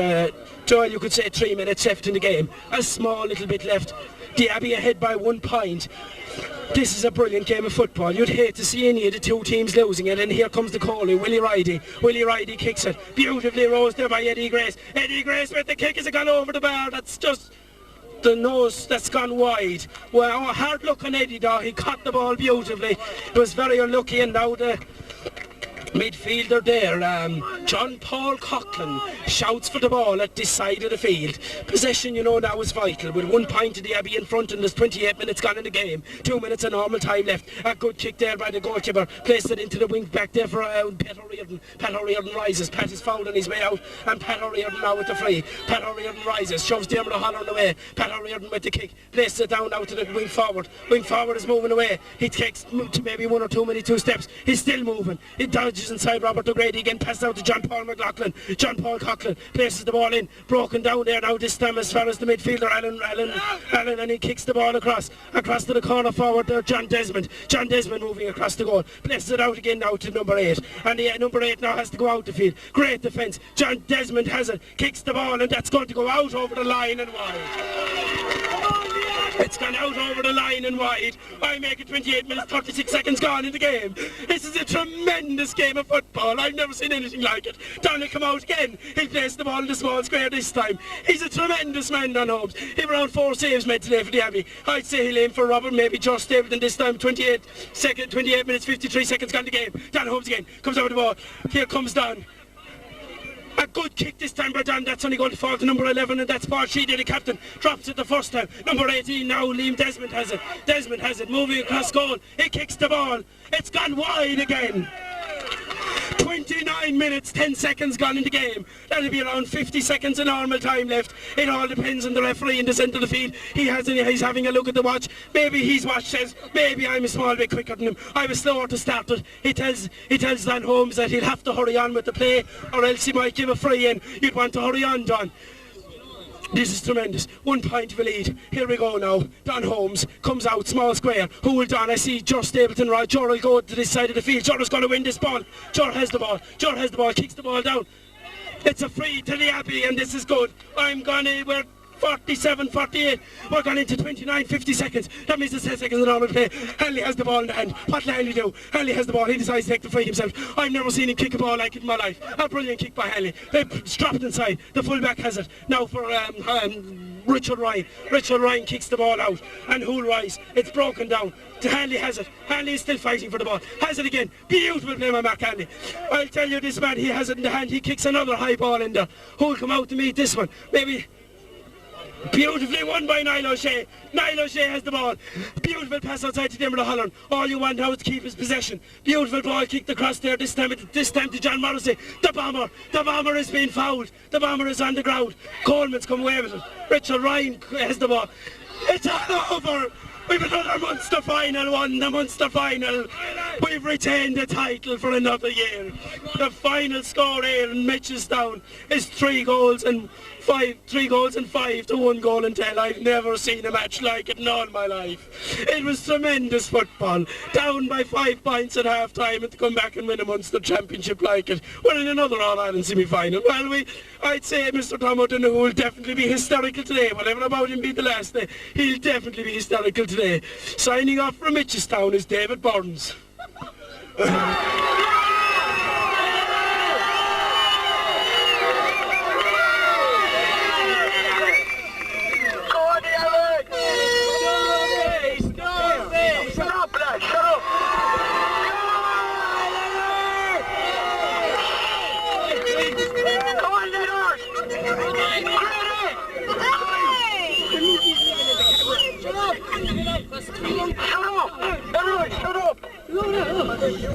Joel, you could say 3 minutes left in the game. A small little bit left. The Abbey ahead by 1 point. This is a brilliant game of football. You'd hate to see any of the two teams losing it, and here comes the goalie, Willie Ridey. Willie Ridey kicks it. Beautifully rose there by Eddie Grace. Eddie Grace with the kick as it gone over the bar. That's just the nose that's gone wide. Well, hard look on Eddie though, he caught the ball beautifully. It was very unlucky, and now the midfielder there, John Paul Coughlin, shouts for the ball at this side of the field. Possession, you know, now is vital. With 1 point to the Abbey in front, and there's 28 minutes gone in the game. 2 minutes of normal time left. A good kick there by the goalkeeper. Placed it into the wing back there for Pat O'Riordan. Pat O'Riordan rises. Pat is fouled on his way out, and Pat O'Riordan now with the free. Pat O'Riordan rises, shoves Dermot O'Halloran away. Pat O'Riordan with the kick. Places it down now to the wing forward. Wing forward is moving away. He takes maybe 1 or 2 many 2 steps. He's still moving. He dodges inside Robert O'Grady again, passes out to John Paul McLaughlin. John Paul Coughlin places the ball in, broken down there now this time as far as the midfielder Allen, and he kicks the ball across to the corner forward there, John Desmond moving across the goal, places it out again now to number 8, and the number 8 now has to go out the field. Great defence. John Desmond has it, kicks the ball, and that's going to go out over the line and wide. It's gone out over the line and wide. I make it 28 minutes, 36 seconds gone in the game. This is a tremendous game of football. I've never seen anything like it. Donald come out again. He'll place the ball in the small square this time. He's a tremendous man, Don Holmes. He had around 4 saves made today for the Abbey. I'd say he'll aim for Robert, maybe Josh Stapleton this time. 28 minutes, 53 seconds gone in the game. Don Holmes again. Comes over the ball. Here comes Don. A good kick this time by Don. That's only going to fall to number 11, and that's Paul Sheedy, the captain. Drops it the first time. Number 18 now, Liam Desmond has it. Desmond has it, moving across goal. He kicks the ball. It's gone wide again. 29 minutes, 10 seconds gone in the game. That'll be around 50 seconds of normal time left. It all depends on the referee in the centre of the field. He's having a look at the watch. Maybe his watch says, maybe I'm a small bit quicker than him. I was slower to start it. He tells Don Holmes that he'll have to hurry on with the play, or else he might give a free in. You'd want to hurry on, Don. This is tremendous. 1 point of a lead. Here we go now. Don Holmes comes out, small square. Who will Don? I see Joe Stapleton. Joe will go to this side of the field. Joe is going to win this ball. Joe has the ball. Joe has the ball. Kicks the ball down. It's a free to the Abbey, and this is good. We're 47, 48. We're gone into 29, 50 seconds. That means it's 10 seconds of normal play. Hanley has the ball in the hand. What will Hanley do? Hanley has the ball. He decides to take the free himself. I've never seen him kick a ball like it in my life. A brilliant kick by Hanley. It's dropped inside. The fullback has it. Now for Richard Ryan. Richard Ryan kicks the ball out. And who'll rise? It's broken down. Hanley has it. Hanley is still fighting for the ball. Has it again. Beautiful play by Mark Hanley. I'll tell you, this man, he has it in the hand. He kicks another high ball in there. Who'll come out to meet this one? Maybe. Beautifully won by Niall O'Shea. Niall O'Shea has the ball. Beautiful pass outside to Dermot O'Halloran. All you want now is to keep his possession. Beautiful ball kicked across there. This time to John Morrissey. The bomber is being fouled. The bomber is on the ground. Coleman's come away with it. Richard Ryan has the ball. It's all over. We've another Munster final won, the Munster final. We've retained the title for another year. The final score here in Mitchelstown is 3 goals and 5 to 1 goal and 10. I've never seen a match like it in all my life. It was tremendous football. Down by 5 points at half time, and to come back and win a Munster championship like it. We're in another All-Ireland semi-final. Well, I'd say Mr. Tom O'Donoghue will definitely be hysterical today. Whatever about him be the last day, he'll definitely be hysterical today. Signing off from Mitchelstown is David Burns.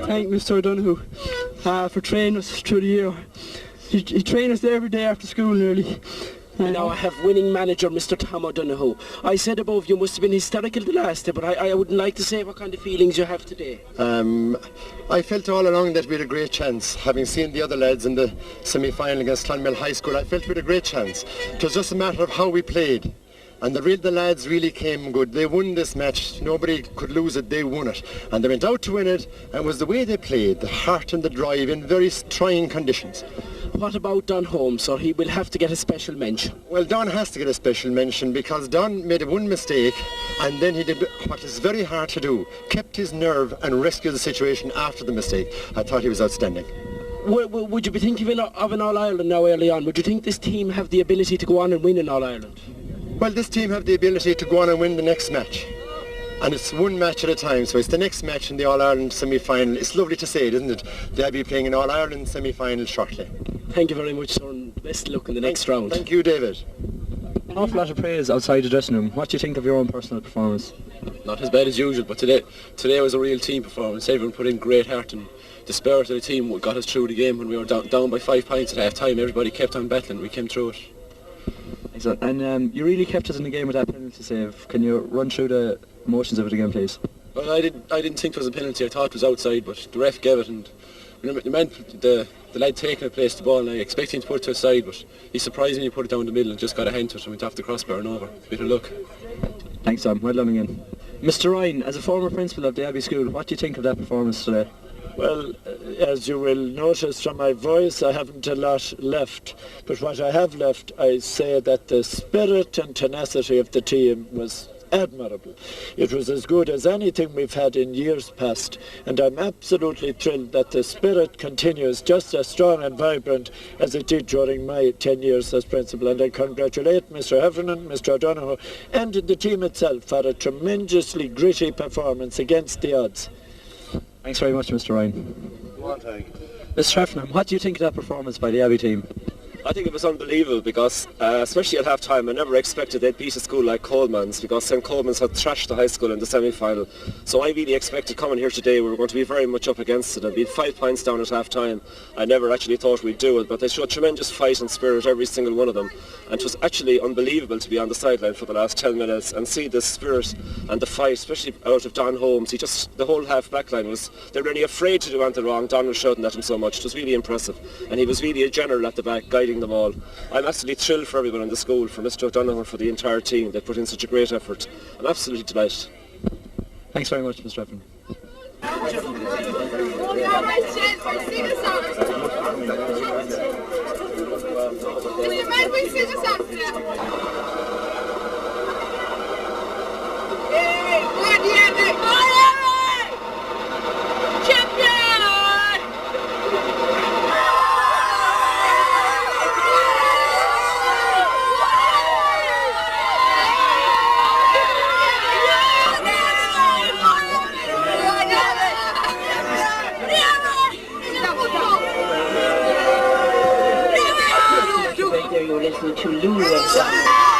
Thank Mr. O'Donoghue for training us through the year. He trains there every day after school nearly. And now I have winning manager Mr. Tom O'Donoghue. I said above you must have been hysterical the last day, but I wouldn't like to say what kind of feelings you have today. I felt all along that we had a great chance. Having seen the other lads in the semi-final against Clonmel High School, I felt we had a great chance. It was just a matter of how we played. And the lads really came good. They won this match. Nobody could lose it. They won it. And they went out to win it. And it was the way they played, the heart and the drive in very trying conditions. What about Don Holmes, sir? He will have to get a special mention. Well, Don has to get a special mention because Don made one mistake and then he did what is very hard to do. Kept his nerve and rescued the situation after the mistake. I thought he was outstanding. Would you be thinking of an All-Ireland now early on? Would you think this team have the ability to go on and win an All-Ireland? Well, this team have the ability to go on and win the next match. And it's one match at a time, so it's the next match in the All-Ireland semi-final. It's lovely to say it, isn't it? The Abbey playing an All-Ireland semi-final shortly. Thank you very much, sir, and best of luck in the next round. Thank you, David. An awful lot of praise outside the dressing room. What do you think of your own personal performance? Not as bad as usual, but today was a real team performance. Everyone put in great heart, and the spirit of the team got us through the game. When we were down by 5 points at half time, everybody kept on battling. We came through it. Excellent. And you really kept us in the game with that penalty save. Can you run through the emotions of it again, please? Well, I didn't think it was a penalty. I thought it was outside, but the ref gave it, and the lad taking it placed the ball, and I expected him to put it to the side, but he surprisingly put it down the middle and just got a hand to it and went off the crossbar and over. Bit of luck. Thanks, Tom. Well done again. Mr. Ryan, as a former principal of the Abbey School, what do you think of that performance today? Well, as you will notice from my voice, I haven't a lot left. But what I have left, I say that the spirit and tenacity of the team was admirable. It was as good as anything we've had in years past, and I'm absolutely thrilled that the spirit continues just as strong and vibrant as it did during my 10 years as principal. And I congratulate Mr. Heffernan, Mr. O'Donoghue, and the team itself for a tremendously gritty performance against the odds. Thanks very much, Mr. Ryan. Mr. Heffernan, what do you think of that performance by the Abbey team? I think it was unbelievable because, especially at half-time, I never expected they'd beat a school like Colman's, because St. Colman's had thrashed the high school in the semi-final. So I really expected coming here today we were going to be very much up against it and beat 5 points down at half-time. I never actually thought we'd do it, but they showed tremendous fight and spirit, every single one of them. And it was actually unbelievable to be on the sideline for the last 10 minutes and see the spirit and the fight, especially out of Don Holmes. The whole half-back line they were really afraid to do anything wrong. Don was shouting at him so much. It was really impressive. And he was really a general at the back, guiding them all. I'm absolutely thrilled for everyone in the school, for Mr. O'Donoghue, for the entire team. They put in such a great effort. I'm absolutely delighted. Thanks very much, Mr. Heffernan. You're listening to Lulu.